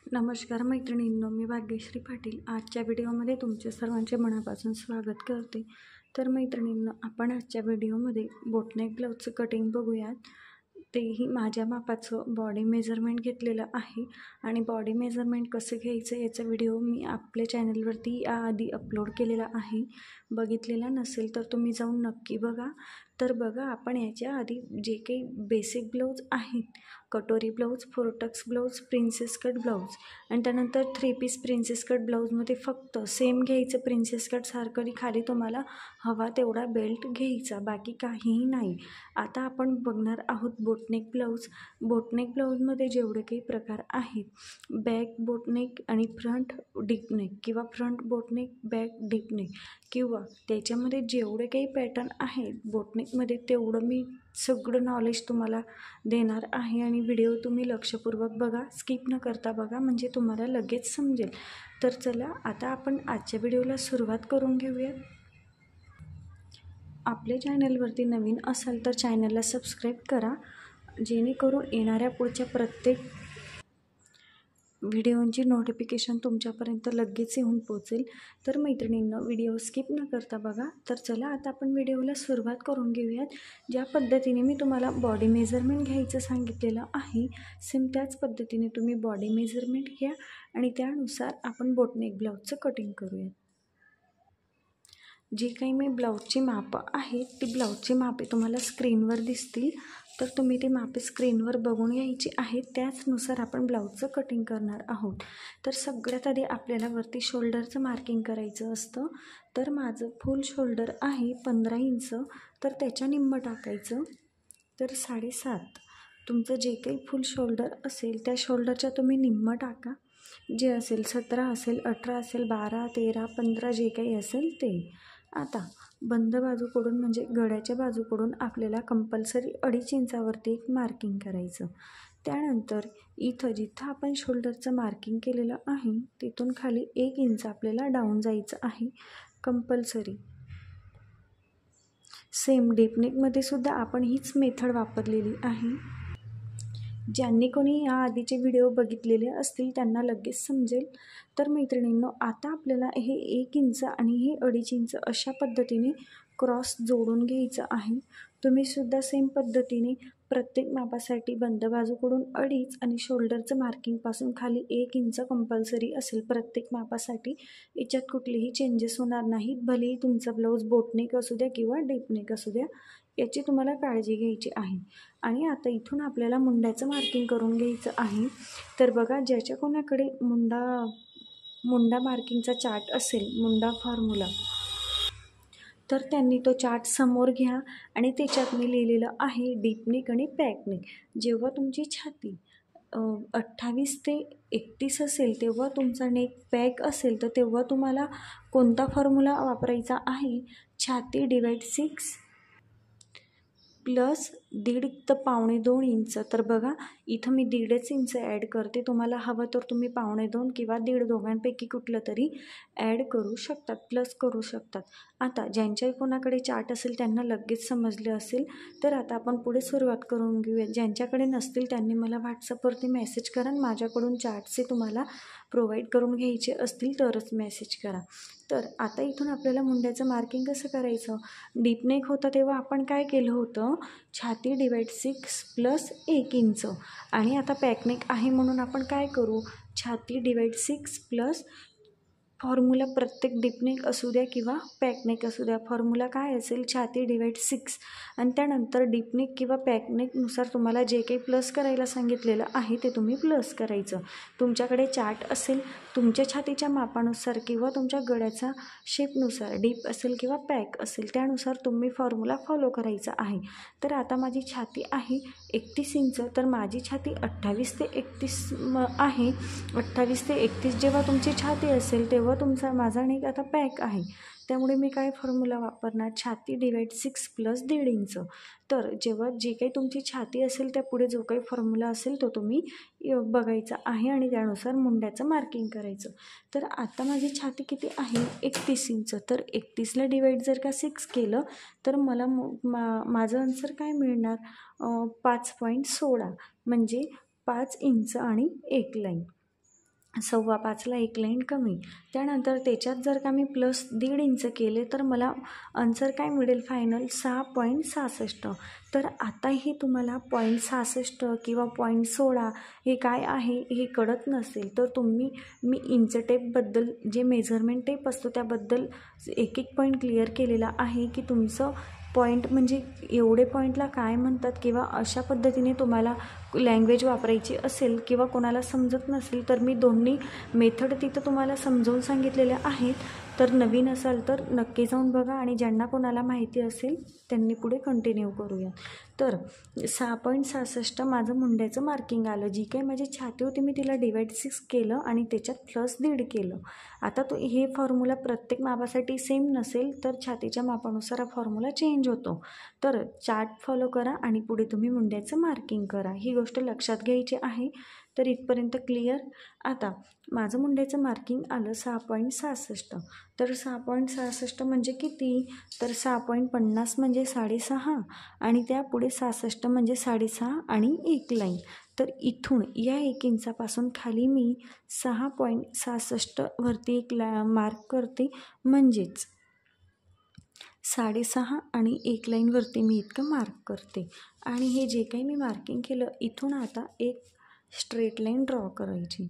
नमस्कार मैत्रिणींनो, मी भाग्यश्री पाटील आजच्या व्हिडिओमध्ये तुमचे सर्वांचे मनापासून स्वागत करते। तर मैत्रिणींनो, आपण आजच्या व्हिडिओमध्ये बोटनेक ब्लाऊजचं कटिंग बघूयात। तेही माझ्या मापाचं बॉडी मेजरमेंट घेतलेलं आहे आणि बॉडी मेजरमेंट कसं घ्यायचं याचा व्हिडिओ मी आपल्या चॅनलवरती याआधी अपलोड केलेला आहे। बघितलेला नसेल तर तुम्ही जाऊन नक्की बघा। तर बघा, आपण याच्या आधी जे काही बेसिक ब्लाऊज आहेत, कटोरी blouse, फोरटक्स blouse, princess cut blouse आणि त्यानंतर 3 पीस प्रिन्सेस कट ब्लाऊजमध्ये फक्त सेम घ्यायचं प्रिन्सेस कट सारखं आणि खाली तुम्हाला हवा तेवढा बेल्ट घ्यायचा, बाकी काहीही नाही। आता आपण बघणार आहोत बोटनेक ब्लाऊज। बोटनेक ब्लाऊजमध्ये जेवढे काही प्रकार आहेत, बॅक बोटनेक आणि फ्रंट डीप नेक किंवा front boatneck back deep neck किंवा त्याच्यामध्ये जेवढे काही पॅटर्न आहेत बोटनेकमध्ये, तेवढं मी सगळं नॉलेज तुम्हाला देणार आहे आणि व्हिडिओ तुम्ही लक्षपूर्वक बघा, स्किप न करता बघा, म्हणजे तुम्हाला लगेच समजेल। तर चला आता आपण आजच्या व्हिडिओला सुरुवात करून घेऊया। आपल्या चॅनलवरती नवीन असाल तर चॅनलला सबस्क्राईब करा, जेणेकरून येणाऱ्या पुढच्या प्रत्येक व्हिडिओंची नोटिफिकेशन तुमच्यापर्यंत लगेच येऊन पोहोचेल। तर मैत्रिणींनो, व्हिडिओ स्किप न करता बघा। तर चला आता आपण व्हिडिओला सुरुवात करून घेऊयात। ज्या पद्धतीने मी तुम्हाला बॉडी मेजरमेंट घ्यायचं सांगितलेलं आहे, सेम त्याच पद्धतीने तुम्ही बॉडी मेजरमेंट घ्या आणि त्यानुसार आपण बोटनेक ब्लाऊजचं कटिंग करूयात। जी काही मी ब्लाऊजची मापं आहेत, ती ब्लाऊजची मापे तुम्हाला स्क्रीनवर दिसतील, तर तुम्ही ती मापे स्क्रीनवर बघून घ्यायची आहेत। त्याचनुसार आपण ब्लाऊजचं कटिंग करणार आहोत। तर सगळ्यात आधी आपल्याला वरती शोल्डरचं मार्किंग करायचं असतं। तर माझं फुल शोल्डर आहे 15 इंच, तर त्याच्या निम्मं टाकायचं, तर 7.5। तुमचं जे काही फुल शोल्डर असेल त्या शोल्डरच्या तुम्ही निम्मं टाका। जे असेल 17 असेल, 18 असेल, 12, 13, 15 जे काही असेल ते। आता बंद बाजूकडून म्हणजे गळ्याच्या बाजूकडून आपल्याला कंपल्सरी 2.5 इंचावरती एक मार्किंग करायचं। त्यानंतर इथं जिथं आपण शोल्डरचं मार्किंग केलेलं आहे तिथून खाली 1 इंच आपल्याला डाऊन जायचं आहे कंपल्सरी। सेम डीपनेकमध्ये सुद्धा आपण हीच मेथड वापरलेली आहे। ज्यांनी कोणी या आधीचे व्हिडिओ बघितलेले असतील त्यांना लगेच समजेल। तर मैत्रिणींनो, आता आपल्याला हे 1 इंच आणि हे 2.5 इंच अशा पद्धतीने क्रॉस जोडून घ्यायचं आहे। तुम्ही सुद्धा सेम पद्धतीने प्रत्येक मापासाठी बंद बाजूकडून 2.5 आणि शोल्डरचं मार्किंगपासून खाली 1 इंच कंपल्सरी असेल प्रत्येक मापासाठी। याच्यात कुठलेही चेंजेस होणार नाहीत, भलेही तुमचा ब्लाऊज बोटनेक असू द्या किंवा डीपनेक असू द्या, याची तुम्हाला काळजी घ्यायची आहे। आणि आता इथून आपल्याला मुंड्याचं मार्किंग करून घ्यायचं आहे। तर बघा, ज्याच्या कोणाकडे मुंडा मार्किंगचा चार्ट असेल, मुंडा फॉर्म्युला, तर त्यांनी तो चार्ट समोर घ्या आणि त्याच्यात मी लिहिलेलं आहे डीपनेक आणि पॅकनेक। जेव्हा तुमची छाती 28 ते 31 असेल तेव्हा तुमचा नेक पॅक असेल, तर तेव्हा तुम्हाला कोणता फॉर्म्युला वापरायचा आहे, छाती डिवाइड 6 प्लस 1.5 तर 2.25 इंच। तर बघा, इथं मी 1.5 इंच ॲड करते, तुम्हाला हवं तर तुम्ही 2.25 किंवा 1.5 दोघांपैकी कुठलं तरी ॲड करू शकतात, प्लस करू शकतात। आता ज्यांच्या कोणाकडे चार्ट असेल त्यांना लगेच समजले असेल, तर आता आपण पुढे सुरुवात करून घेऊया। ज्यांच्याकडे नसतील त्यांनी मला व्हॉट्सअपवरती मेसेज करा, माझ्याकडून चार्टचे तुम्हाला प्रोव्हाइड करून घ्यायचे असतील तरच मेसेज करा। तर आता इथून आपल्याला मुंड्याचं मार्किंग कसं करायचं, डीपनेक होतं तेव्हा आपण काय केलं होतं, छाती डिवाइड 6 प्लस 1 इंच, आणि आता पॅकनेक आहे म्हणून आपण काय करू, छाती डिवाइड 6 प्लस फॉर्म्युला प्रत्येक डीपनेक असू द्या किंवा पॅकनेक असू द्या, फॉर्म्युला काय असेल, छाती डिवाइड 6 आणि त्यानंतर डीपनेक किंवा पॅकनेकनुसार तुम्हाला जे काही प्लस करायला सांगितलेलं आहे ते तुम्ही प्लस करायचं। तुमच्याकडे चार्ट असेल तुमच्या छातीच्या मापानुसार किंवा तुमच्या गळ्याचा शेपनुसार, डीप असेल किंवा पॅक असेल, त्यानुसार तुम्ही फॉर्म्युला फॉलो करायचा आहे। तर आता माझी छाती आहे 31 इंच, तर माझी छाती 28 ते 31 आहे। 28 ते 31 जेव्हा तुमची छाती असेल तेव्हा माझा नेक आता पॅक आहे, त्यामुळे मी काय फॉर्म्युला वापरणार, छाती डिवाइड 6 प्लस 1.5 इंच। तर जेव्हा जे काही तुमची छाती असेल त्या पुढे जो काही फॉर्म्युला असेल तो तुम्ही बघायचा आहे आणि त्यानुसार मुंड्याचं मार्किंग करायचं। तर आता माझी छाती किती आहे, 31 इंच, तर 31ला डिवाइड जर का 6 केलं तर मला माझं आन्सर काय मिळणार, 5.16 म्हणजे 5 इंच आणि 1 लाईन। 5.25ला एक लाईन कमी. त्यानंतर त्याच्यात जर का मी प्लस 1.5 इंच केले तर मला आन्सर काय मिळेल फायनल 6.66. तर आताही तुम्हाला 0.66 किंवा 0.16 हे काय आहे हे कळत नसेल तर मी इंच टेपबद्दल जे मेजरमेंट टेप असतो त्याबद्दल एक पॉईंट क्लिअर केलेला आहे की तुमचं पॉईंट म्हणजे एवढे पॉईंटला काय म्हणतात किंवा अशा पद्धतीने तुम्हाला लँग्वेज वापरायची असेल किंवा कोणाला समजत नसेल तर मी दोन्ही मेथड तिथं तुम्हाला समजावून सांगितलेल्या आहेत. तर नवीन असाल तर नक्की जाऊन बघा आणि ज्यांना कोणाला माहिती असेल त्यांनी पुढे कंटिन्यू करूया. तर 6.66 माझं मुंड्याचं मार्किंग आलं. जी काही माझी छाती होती मी तिला डिवाइड 6 केलं आणि त्याच्यात प्लस 1.5 केलं. आता हे फॉर्म्युला प्रत्येक मापासाठी सेम नसेल तर छातीच्या मापानुसार हा फॉर्म्युला चेंज होतो. तर चार्ट फॉलो करा आणि पुढे तुम्ही मुंड्याचं मार्किंग करा. ही गोष्ट लक्षात घ्यायची आहे. तर इथपर्यंत क्लिअर. आता माझं मुंड्याचं मार्किंग आलं 6.66. तर 6.66 म्हणजे किती? तर 6.50 म्हणजे 6.5 आणि त्यापुढे 66 म्हणजे 6.5 आणि एक लाईन. तर इथून या 1 इंचापासून खाली मी 6.66 वरती एक मार्क करते, म्हणजेच 6.5 आणि एक लाईनवरती मी इतकं मार्क करते. आणि हे जे काही मी मार्किंग केलं इथून आता एक स्ट्रेट लाईन ड्रॉ करायची.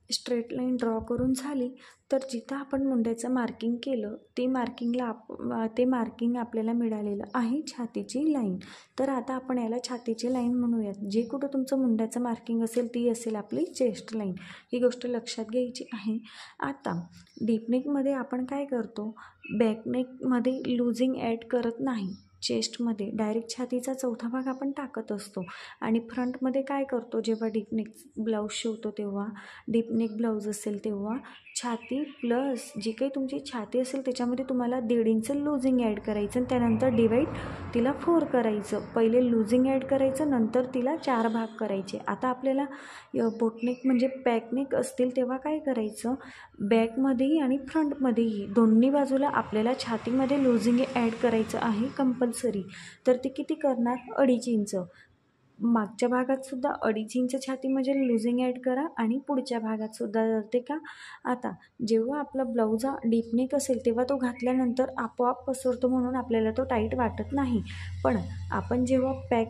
स्ट्रेट लाईन ड्रॉ करून झाली तर जिथं आपण मुंड्याचं मार्किंग केलं ते मार्किंग आपल्याला मिळालेलं आहे छातीची लाईन. तर आता आपण याला छातीची लाईन म्हणूयात. जे कुठं तुमचं मुंड्याचं मार्किंग असेल ती असेल आपली चेस्ट लाईन. ही गोष्ट लक्षात घ्यायची आहे. आता डीपनेकमध्ये आपण काय करतो, बॅकनेकमध्ये लूजिंग ॲड करत नाही. चेस्टमध्ये डायरेक्ट छातीचा चौथा भाग आपण टाकत असतो. आणि फ्रंटमध्ये काय करतो, जेव्हा डीपनेक ब्लाऊज शिवतो तेव्हा डीपनेक ब्लाऊज असेल तेव्हा छाती प्लस जी काही तुमची छाती असेल त्याच्यामध्ये तुम्हाला 1.5 इंच लूजिंग ॲड करायचं आणि त्यानंतर डिवाईड तिला 4 करायचं. पहिले लूजिंग ॲड करायचं, नंतर तिला 4 भाग करायचे. आता आपल्याला बोटनेक म्हणजे बॅकनेक असतील तेव्हा काय करायचं, बॅकमध्येही आणि फ्रंटमध्येही दोन्ही बाजूला आपल्याला छातीमध्ये लूजिंग ॲड करायचं आहे कंपल्सरी. तर ते किती करणार, 2.5 इंच. मागच्या भागातसुद्धा 2.5 इंच छाती म्हणजे लूजिंग ॲड करा आणि पुढच्या भागातसुद्धा जाते का. आता जेव्हा आपला ब्लाऊज डीपनेक असेल तेव्हा तो घातल्यानंतर आपोआप पसरतो म्हणून आपल्याला तो टाईट वाटत नाही. पण आपण जेव्हा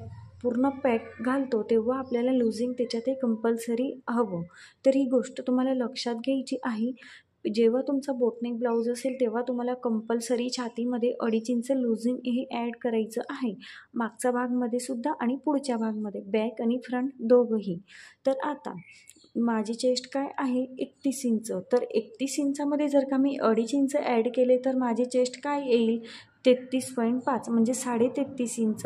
पूर्ण पॅक घालतो तेव्हा आपल्याला लूजिंग त्याच्यात हे कंपल्सरी हवं. तर ही गोष्ट तुम्हाला लक्षात घ्यायची आहे. जेव्हा तुमचा बोटनेक ब्लाऊज असेल तेव्हा तुम्हाला कंपल्सरी छातीमध्ये 2.5 इंच लूजिंग हे ॲड करायचं आहे. मागच्या भागमध्ये सुद्धा आणि पुढच्या भागमध्ये, बॅक आणि फ्रंट दोघंही. तर आता माझी चेस्ट काय आहे 31 इंच. तर 31 इंचामध्ये जर का मी 2.5 इंच ॲड केले तर माझी चेस्ट काय येईल 33.5 म्हणजे 33.5 इंच.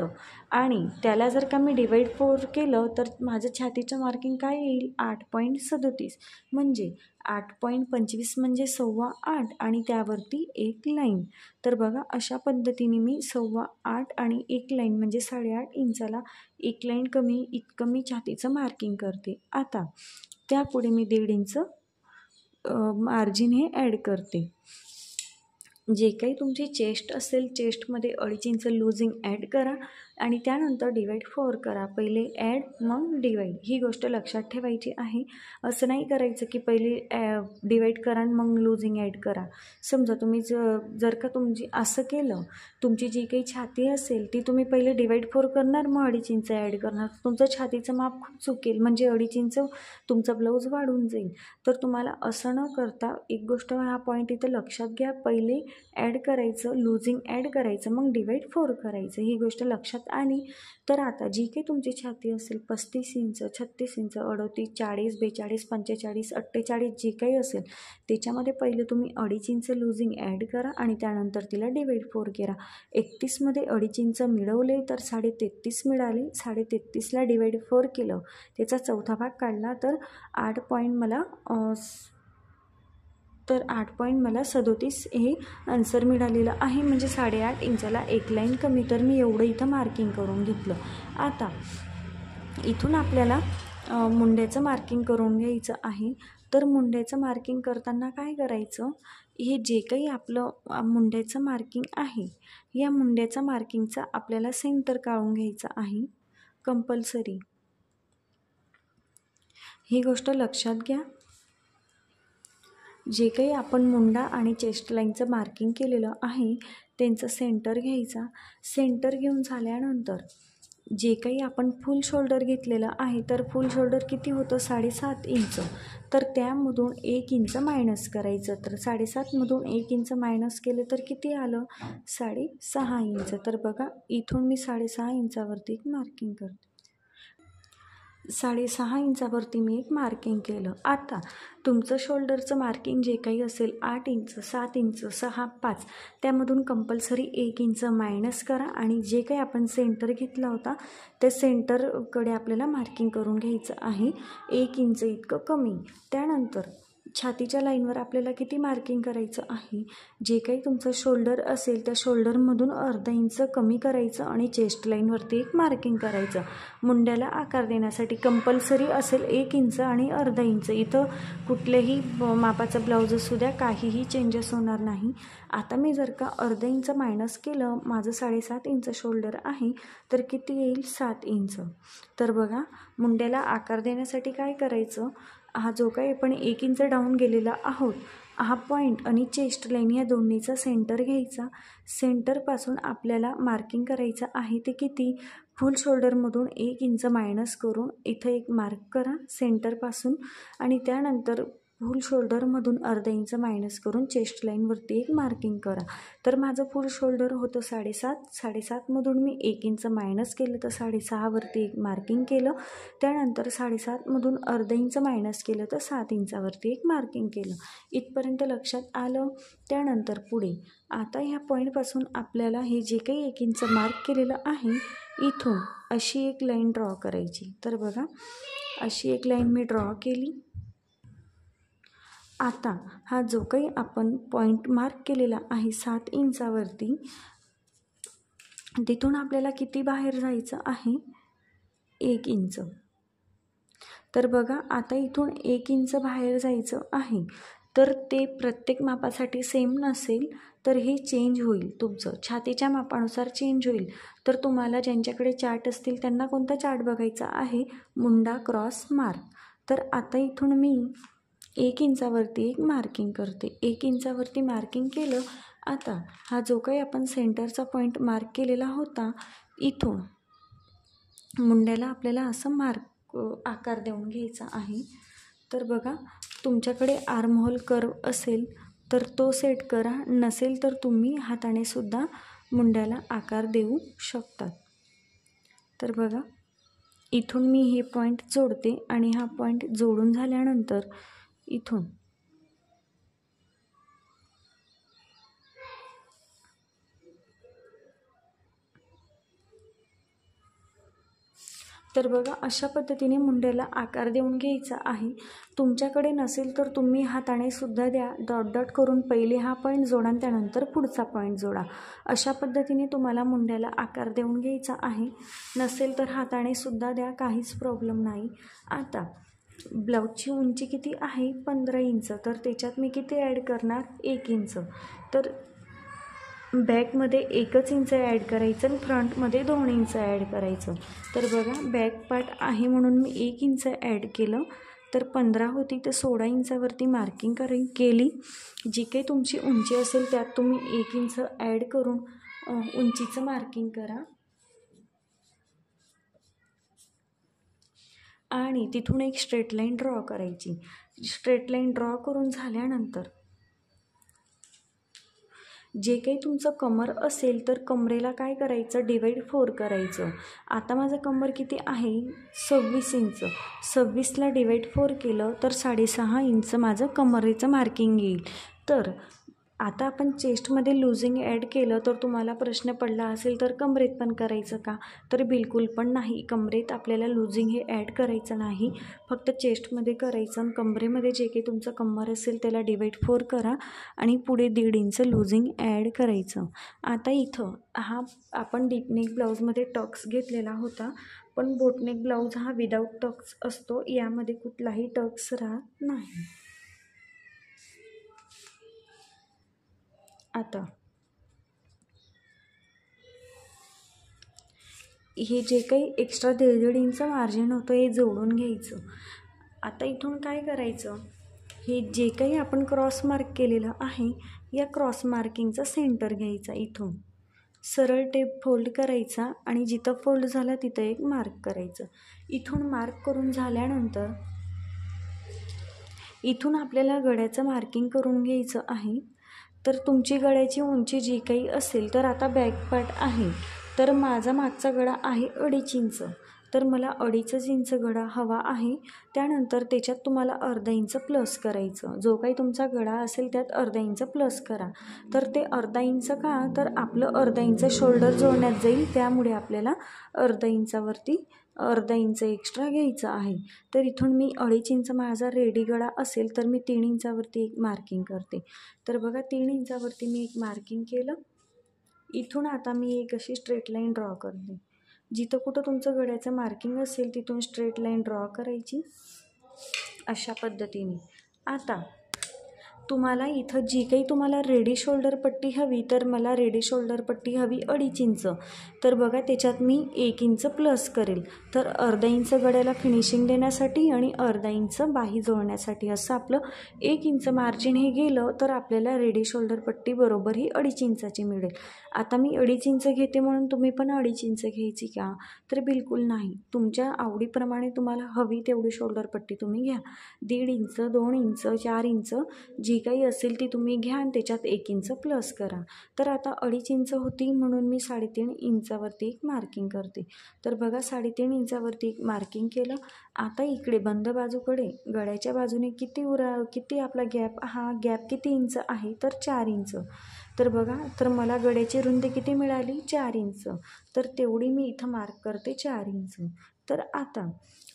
आणि त्याला जर का मी डिवाईड 4 केलं तर माझं छातीचं मार्किंग काय येईल 8.37 म्हणजे 8.25 म्हणजे 8.25 आणि त्यावरती एक लाईन. तर बघा अशा पद्धतीने मी 8.25 आणि एक लाईन म्हणजे 8.5 इंचाला एक लाईन कमी इतकं मी छातीचं मार्किंग करते. आता त्यापुढे मी 1.5 इंच मार्जिन हे ॲड करते. जे काही तुमची चेस्ट असेल चेस्टमध्ये 2.5 इंच लूजिंग ॲड करा आणि त्यानंतर डिवाईड 4 करा. पहिले ॲड मग डिवाईड. ही गोष्ट लक्षात ठेवायची आहे. असं नाही करायचं की पहिले डिवाईड करा आणि मग लूजिंग ॲड करा. समजा तुम्ही जर का असं केलं, तुमची जी काही छाती असेल ती तुम्ही पहिले डिवाईड 4 करणार मग 2.5 इंच ॲड करणार, तुमचं छातीचं माप खूप चुकेल म्हणजे 2.5 इंच तुमचा ब्लाऊज वाढून जाईल. तर तुम्हाला असं न करता एक गोष्ट हा पॉईंट इथं लक्षात घ्या, पहिले ॲड करायचं, लूजिंग ॲड करायचं मग डिवाईड 4 करायचं. ही गोष्ट लक्षात आली. तर आता जी काही तुमची छाती असेल 35 इंच, 36 इंच, 38, 40, 42, 45, 48 जी काही असेल त्याच्यामध्ये पहिले तुम्ही 2.5 इंच लूजिंग ॲड करा आणि त्यानंतर तिला डिवाईड 4 करा. 31मध्ये 2.5 इंच मिळवले तर 33.5 मिळाले. 33.5ला डिवाईड 4 केलं, त्याचा चौथा भाग काढला तर 8.37 हे आन्सर मिळालेलं आहे. म्हणजे 8.5 इंचाला एक लाईन कमी. तर मी एवढं इथं मार्किंग करून घेतलं. आता इथून आपल्याला मुंड्याचं मार्किंग करून घ्यायचं आहे. तर मुंड्याचं मार्किंग करताना काय करायचं, हे जे काही आपलं मुंड्याचं मार्किंग आहे या मुंड्याचं मार्किंगचा आपल्याला सेंटर काढून घ्यायचा आहे कंपल्सरी. ही गोष्ट लक्षात घ्या. जे काही आपण मुंडा आणि चेस्ट लाईनचं मार्किंग केलेलं आहे त्यांचं सेंटर घ्यायचा. सेंटर घेऊन झाल्यानंतर जे काही आपण फुल शोल्डर घेतलेलं आहे तर फुल शोल्डर किती होतं 7.5 इंच, तर त्यामधून 1 इंच मायनस करायचं. तर 7.5मधून 1 इंच मायनस केलं तर किती आलं 6.5 इंच. तर बघा इथून मी 6.5 इंचावरती एक मार्किंग करते. 6.5 इंचावरती मी एक मार्किंग केलं. आता तुमचं शोल्डरचं मार्किंग जे काही असेल 8 इंच 7 इंच 6 5 त्यामधून कंपल्सरी 1 इंच मायनस करा आणि जे काही आपण सेंटर घेतला होता त्या सेंटरकडे आपल्याला मार्किंग करून घ्यायचं आहे 1 इंच इतकं कमी. त्यानंतर छातीच्या लाईनवर आपल्याला किती मार्किंग करायचं आहे, जे काही तुमचं शोल्डर असेल त्या शोल्डरमधून अर्धा इंच कमी करायचं आणि चेस्ट लाईनवरती एक मार्किंग करायचं. मुंड्याला आकार देण्यासाठी कंपल्सरी असेल 1 इंच आणि अर्धा इंच. इथं कुठल्याही मापाचा ब्लाऊज असू द्या काहीही चेंजेस होणार नाही. आता मी जर का अर्धा इंच मायनस केलं, माझं 7.5 इंच शोल्डर आहे तर किती येईल 7 इंच. तर बघा मुंड्याला आकार देण्यासाठी काय करायचं, हा जो काही आपण 1 इंच डाऊन गेलेला आहोत हा पॉईंट आणि चेस्ट लाईन या दोन्हीचा सेंटर घ्यायचा. सेंटरपासून आपल्याला मार्किंग करायचं आहे ते किती, फुल शोल्डरमधून 1 इंच मायनस करून इथं एक मार्क करा सेंटरपासून आणि त्यानंतर फुल शोल्डरमधून अर्धा इंच मायनस करून चेस्ट लाईनवरती एक मार्किंग करा. तर माझं फुल शोल्डर होतं 7.5मधून मी 1 इंच मायनस केलं तर 6.5वरती एक मार्किंग केलं. त्यानंतर 7.5मधून अर्धा इंच मायनस केलं तर 7 इंचावरती एक मार्किंग केलं. इथपर्यंत लक्षात आलं. त्यानंतर पुढे आता ह्या पॉईंटपासून आपल्याला हे जे काही 1 इंच मार्क केलेलं आहे इथून अशी एक लाईन ड्रॉ करायची. तर बघा अशी एक लाईन मी ड्रॉ केली. आता हा जो काही आपण पॉईंट मार्क केलेला आहे 7 इंचावरती तिथून आपल्याला किती बाहेर जायचं आहे 1 इंच. तर बघा आता इथून 1 इंच बाहेर जायचं आहे. तर ते प्रत्येक मापासाठी सेम नसेल तर हे चेंज होईल, तुमचं छातीच्या मापानुसार चेंज होईल. तर तुम्हाला ज्यांच्याकडे चार्ट असतील त्यांना कोणता चार्ट बघायचा आहे, मुंडा क्रॉस मार्क. तर आता इथून मी 1 इंचावरती एक मार्किंग करते. 1 इंचावरती मार्किंग केलं. आता हा जो काही आपण सेंटरचा पॉईंट मार्क केलेला होता इथून मुंड्याला आपल्याला असं आकार देऊन घ्यायचा आहे. तर बघा तुमच्याकडे आर्महोल कर्व असेल तर तो सेट करा, नसेल तर तुम्ही हाताने सुद्धा मुंड्याला आकार देऊ शकतात. तर बघा इथून मी हे पॉईंट जोडते आणि हा पॉईंट जोडून झाल्यानंतर इथून तर बघा अशा पद्धतीने मुंड्याला आकार देऊन घ्यायचा आहे. तुमच्याकडे नसेल तर तुम्ही हाताने सुद्धा द्या. डॉट डॉट करून पहिले हा पॉईंट जोडा आणि त्यानंतर पुढचा पॉईंट जोडा. अशा पद्धतीने तुम्हाला मुंड्याला आकार देऊन घ्यायचा आहे. नसेल तर हाताने सुद्धा द्या, काहीच प्रॉब्लेम नाही. आता ब्लाऊजची उंची किती आहे 15 इंच. तर त्याच्यात मी किती ॲड करणार 1 इंच. तर बॅकमध्ये 1 इंच ॲड करायचं आणि फ्रंटमध्ये 2 इंच ॲड करायचं. तर बघा बॅक पार्ट आहे म्हणून मी 1 इंच ॲड केलं. तर 15 होती तर 16 इंचावरती मार्किंग केली. जी काही तुमची उंची असेल त्यात तुम्ही 1 इंच ॲड करून उंचीचं मार्किंग करा आणि तिथून एक स्ट्रेट लाईन ड्रॉ करायची. स्ट्रेट लाईन ड्रॉ करून झाल्यानंतर जे काही तुमचं कमर असेल तर कमरेला काय करायचं डिवाईड 4 करायचं. आता माझं कमर किती आहे 26 इंच. 26ला डिवाईड 4 केलं तर 6.5 इंच माझं कमरेचं मार्किंग येईल. तर आता आपण चेस्टमध्ये लुझिंग ॲड केलं तर तुम्हाला प्रश्न पडला असेल तर कमरेत पण करायचं का, तर बिलकुल पण नाही. कमरेत आपल्याला लुझिंग हे ॲड करायचं नाही, फक्त चेस्टमध्ये करायचं. आणि कमरेमध्ये जे काही तुमचं कंबर असेल त्याला डिवाईड 4 करा आणि पुढे 1.5 इंच लुझिंग ॲड करायचं. आता इथं हा आपण डीपनेक ब्लाऊजमध्ये टक्स घेतलेला होता, पण बोटनेक ब्लाऊज हा विदाऊट टक्स असतो, यामध्ये कुठलाही टक्स राहत नाही. आता हे जे काही एक्स्ट्रा 1.5 इंच मार्जिन होतं हे जोडून घ्यायचं. आता इथून काय करायचं, हे जे काही आपण क्रॉस मार्क केलेलं आहे या क्रॉस मार्किंगचा सेंटर घ्यायचा, इथून सरळ टेप फोल्ड करायचा आणि जिथं फोल्ड झाला तिथं एक मार्क करायचं. इथून मार्क करून झाल्यानंतर इथून आपल्याला गळ्याचं मार्किंग करून घ्यायचं आहे. तर तुमची गळ्याची उंची जी काही असेल, तर आता बॅक पार्ट आहे, तर माझा मागचा गळा आहे 2.5 इंच, तर मला 2.5 इंच गळा हवा आहे. त्यानंतर त्याच्यात तुम्हाला अर्धा इंच प्लस करायचं, जो काही तुमचा गळा असेल त्यात अर्धा इंच प्लस करा. तर ते अर्धा इंच का, तर आपलं अर्धा इंच शोल्डर जोडण्यात जाईल, त्यामुळे आपल्याला अर्धा इंच एक्स्ट्रा घ्यायचं आहे. तर इथून मी 2.5 इंच माझा रेडी गळा असेल, तर मी 3 इंचावरती एक मार्किंग करते. तर बघा 3 इंचावरती मी एक मार्किंग केलं. इथून आता मी एक अशी स्ट्रेट लाईन ड्रॉ करते. जिथं कुठं तुमचं गळ्याचं मार्किंग असेल तिथून स्ट्रेट लाईन ड्रॉ करायची अशा पद्धतीने. आता तुम्हाला इथं जी काही तुम्हाला रेडी शोल्डर पट्टी हवी, तर मला रेडी शोल्डर पट्टी हवी 2.5 इंच, तर बघा त्याच्यात मी 1 इंच प्लस करेल. तर अर्धा इंच गळ्याला फिनिशिंग देण्यासाठी आणि अर्धा इंच बाही जोडण्यासाठी, असं आपलं 1 इंच मार्जिन हे गेलं तर आपल्याला रेडी शोल्डर पट्टी बरोबर ही 2.5 इंचाची मिळेल. आता मी 2.5 इंच घेते म्हणून तुम्ही पण 2.5 इंच घ्यायची का, तर बिलकुल नाही. तुमच्या आवडीप्रमाणे तुम्हाला हवी तेवढी शोल्डर पट्टी तुम्ही घ्या. 1.5 इंच, 2 इंच, 4 इंच जी काही असेल ती तुम्ही घ्या आणि त्याच्यात 1 इंच प्लस करा. तर आता 2.5 इंच होती म्हणून मी 3.5 इंचावरती एक मार्किंग करते. तर बघा 3.5 इंचावरती एक मार्किंग केलं. आता इकडे बंद बाजूकडे गळ्याच्या बाजूने किती आपला गॅप, हा गॅप किती इंच आहे, तर 4 इंच. तर बघा, तर मला गळ्याची रुंदी किती मिळाली, 4 इंच. तर तेवढी मी इथं मार्क करते 4 इंच. तर आता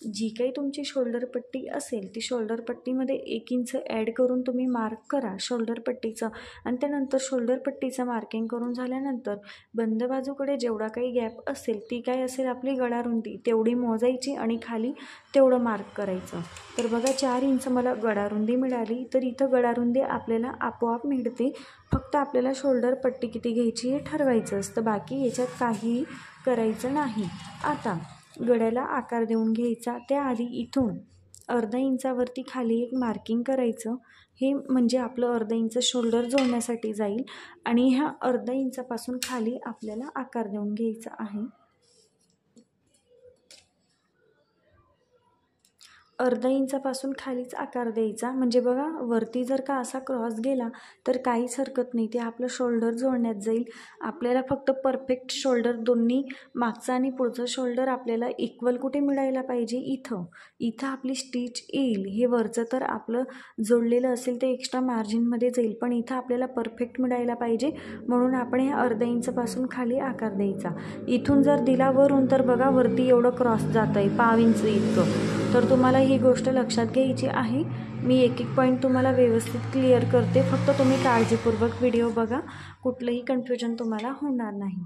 जी काही तुमची शोल्डर पट्टी असेल ती शोल्डर पट्टीमध्ये 1 इंच ॲड करून तुम्ही मार्क करा शोल्डर पट्टीचं, आणि त्यानंतर शोल्डर पट्टीचं मार्किंग करून झाल्यानंतर बंद बाजूकडे जेवढा काही गॅप असेल, ती काय असेल आपली गळा रुंदी, तेवढी मोजायची आणि खाली तेवढं मार्क करायचं. तर बघा 4 इंच मला गळा रुंदी मिळाली. तर इथं गळा रुंदी आपल्याला आपोआप मिळते, फक्त आपल्याला शोल्डर पट्टी किती घ्यायची हे ठरवायचं असतं, बाकी याच्यात काहीही करायचं नाही. आता गळ्याला आकार देऊन घ्यायचा. त्याआधी इथून अर्धा इंचावरती खाली एक मार्किंग करायचं. हे म्हणजे आपलं अर्धा इंच शोल्डर जोडण्यासाठी जाईल आणि ह्या अर्धा इंचापासून खाली आपल्याला आकार देऊन घ्यायचा आहे. अर्धा इंचापासून खालीच आकार द्यायचा, म्हणजे बघा वरती जर का असा क्रॉस गेला तर काहीच हरकत नाही, ते आपलं शोल्डर जोडण्यात जाईल. आपल्याला फक्त परफेक्ट शोल्डर, दोन्ही मागचा आणि पुढचं शोल्डर आपल्याला इक्वल कुठे मिळायला पाहिजे, इथं आपली स्टिच येईल. हे वरचं तर आपलं जोडलेलं असेल ते एक्स्ट्रा मार्जिनमध्ये जाईल, पण इथं आपल्याला परफेक्ट मिळायला पाहिजे, म्हणून आपण हे अर्धा इंचापासून खाली आकार द्यायचा. इथून जर दिला वरून, तर बघा वरती एवढं क्रॉस जातं आहे 1/2 इंच इतकं. तर तुम्हाला ही गोष्ट लक्षात घ्यायची आहे. मी एक पॉईंट तुम्हाला व्यवस्थित क्लिअर करते, फक्त तुम्ही काळजीपूर्वक व्हिडिओ बघा, कुठलंही कन्फ्युजन तुम्हाला होणार नाही.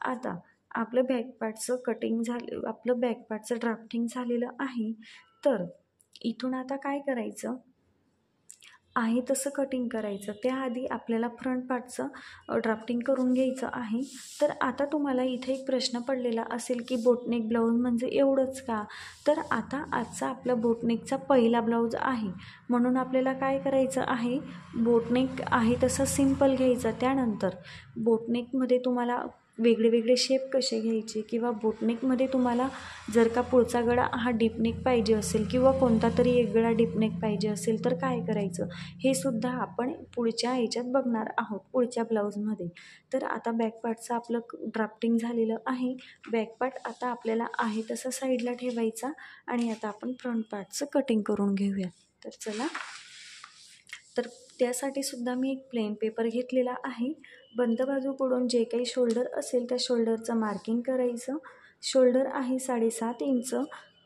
आता आपलं बॅकपार्टचं कटिंग झालं, आपलं बॅकपार्टचं ड्राफ्टिंग झालेलं आहे. तर इथून आता काय करायचं आहे, तसं कटिंग करायचं. त्याआधी आपल्याला फ्रंट पार्टचं ड्राफ्टिंग करून घ्यायचं आहे. तर आता तुम्हाला इथे एक प्रश्न पडलेला असेल की बोटनेक ब्लाऊज म्हणजे एवढंच का, तर आता आजचा आपला बोटनेकचा पहिला ब्लाऊज आहे, म्हणून आपल्याला काय करायचं आहे, बोटनेक आहे तसं सिम्पल घ्यायचं. त्यानंतर बोटनेकमध्ये तुम्हाला वेगळे शेप कसे घ्यायचे, किंवा बोटनेकमध्ये तुम्हाला जर का पुढचा गळा हा डीपनेक पाहिजे असेल किंवा कोणता तरी एक गळा डीपनेक पाहिजे असेल तर काय करायचं, हे सुद्धा आपण पुढच्या ह्याच्यात बघणार आहोत, पुढच्या ब्लाऊजमध्ये. तर आता बॅकपार्टचं आपलं ड्राफ्टिंग झालेलं आहे. बॅकपार्ट आता आपल्याला आहे तसं साईडला ठेवायचा आणि आता आपण फ्रंट पार्टचं कटिंग करून घेऊया. तर चला, तर त्यासाठी सुद्धा मी एक प्लेन पेपर घेतलेला आहे. बंद बाजूकडून जे काही शोल्डर असेल त्या शोल्डरचं मार्किंग करायचं. शोल्डर आहे 7.5 इंच,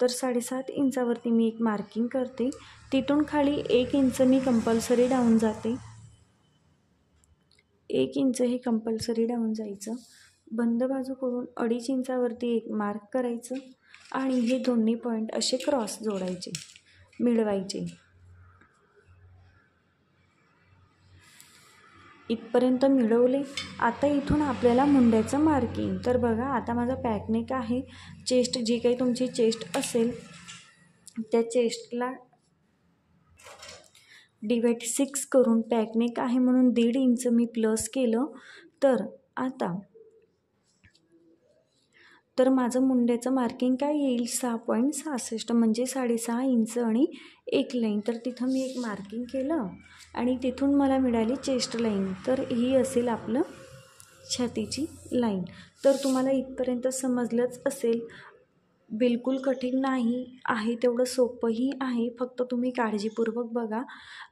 तर 7.5 इंचावरती मी एक मार्किंग करते. तिथून खाली 1 इंच मी कंपल्सरी डाऊन जाते. 1 इंच हे कंपल्सरी डाऊन जायचं. बंद बाजूकडून 2.5 इंचावरती एक मार्क करायचं आणि हे दोन्ही पॉईंट असे क्रॉस जोडायचे, मिळवायचे. इथपर्यंत मिळवले. आता इथून आपल्याला मुंड्याचं मार्किंग. तर बघा आता माझा पॅकनेक आहे. चेस्ट जी काही तुमची चेस्ट असेल त्या चेस्टला डिवाइड 6 करून बॅकनेक आहे म्हणून 1.5 इंच मी प्लस केलं. तर माझं मुंड्याचं मार्किंग काय येईल 6.66 म्हणजे 6.5 इंच आणि 1 लाईन. तर तिथं मी एक मार्किंग केलं आणि तिथून मला मिळाली चेस्ट लाईन. तर ही असेल आपलं छातीची लाईन. तर तुम्हाला इथपर्यंत समजलंच असेल. बिलकुल कठीण नाही आहे, तेवढं सोपंही आहे. फक्त तुम्ही काळजीपूर्वक बघा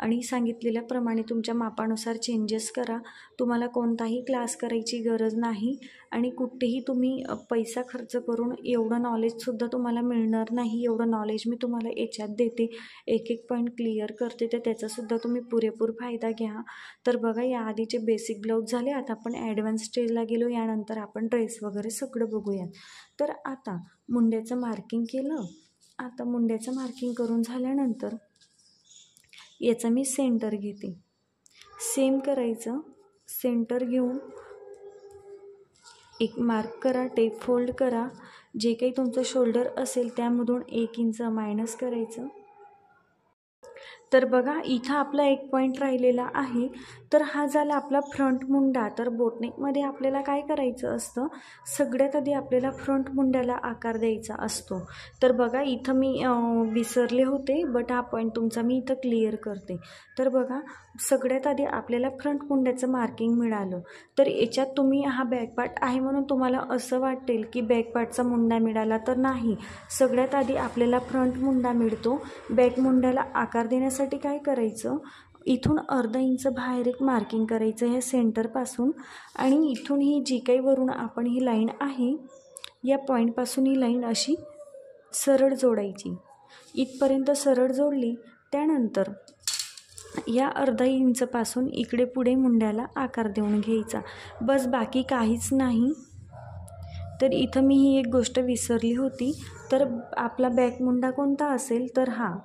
आणि सांगितलेल्याप्रमाणे तुमच्या मापानुसार चेंजेस करा. तुम्हाला कोणताही क्लास करायची गरज नाही आणि कुठेही तुम्ही पैसा खर्च करून एवढं नॉलेजसुद्धा तुम्हाला मिळणार नाही. एवढं नॉलेज मी तुम्हाला याच्यात देते, एक एक पॉईंट क्लिअर करते, तर त्याचासुद्धा तुम्ही पुरेपूर फायदा घ्या. तर बघा, या आधीचे बेसिक ब्लाऊज झाले. आता आपण ॲडव्हान्स स्टेजला गेलो. यानंतर आपण ड्रेस वगैरे सगळं बघूयात. तर आता मुंड्याचं मार्किंग केलं. आता मुंड्याचं मार्किंग करून झाल्यानंतर याचा मी सेंटर घेते. सेम करायचं. सेंटर घेऊन एक मार्क करा, टेप फोल्ड करा. जे काही तुमचं शोल्डर असेल त्यामधून 1 इंच मायनस करायचं. तर बघा, इथं आपला एक पॉईंट राहिलेला आहे. तर हा झाला आपला फ्रंट मुंडा. तर बोटनेकमध्ये आपल्याला काय करायचं असतं, सगळ्यात आधी आपल्याला फ्रंट मुंड्याला आकार द्यायचा असतो. तर बघा, इथं मी विसरले होते, बट हा पॉईंट तुमचा मी इथं क्लिअर करते. तर बघा, सगळ्यात आधी आपल्याला फ्रंट मुंड्याचं मार्किंग मिळालं. तर याच्यात तुम्ही हा बॅकपार्ट आहे म्हणून तुम्हाला असं वाटेल की बॅकपार्टचा मुंडा मिळाला, तर नाही. सगळ्यात आधी आपल्याला फ्रंट मुंडा मिळतो. बॅक मुंड्याला आकार देण्यासाठी काय करायचं, इथून अर्धा इंच बाहेर एक मार्किंग करायचं ह्या सेंटरपासून आणि इथून ही जी काही वरून आपण ही लाईन आहे, या पॉईंटपासून ही लाईन अशी सरळ जोडायची. इथपर्यंत सरळ जोडली. त्यानंतर या अर्धा इंचपासून इकडे पुढे मुंड्याला आकार देऊन घ्यायचा. बस, बाकी काहीच नाही. तर इथं मी ही एक गोष्ट विसरली होती. तर आपला बॅक मुंडा कोणता असेल, तर हा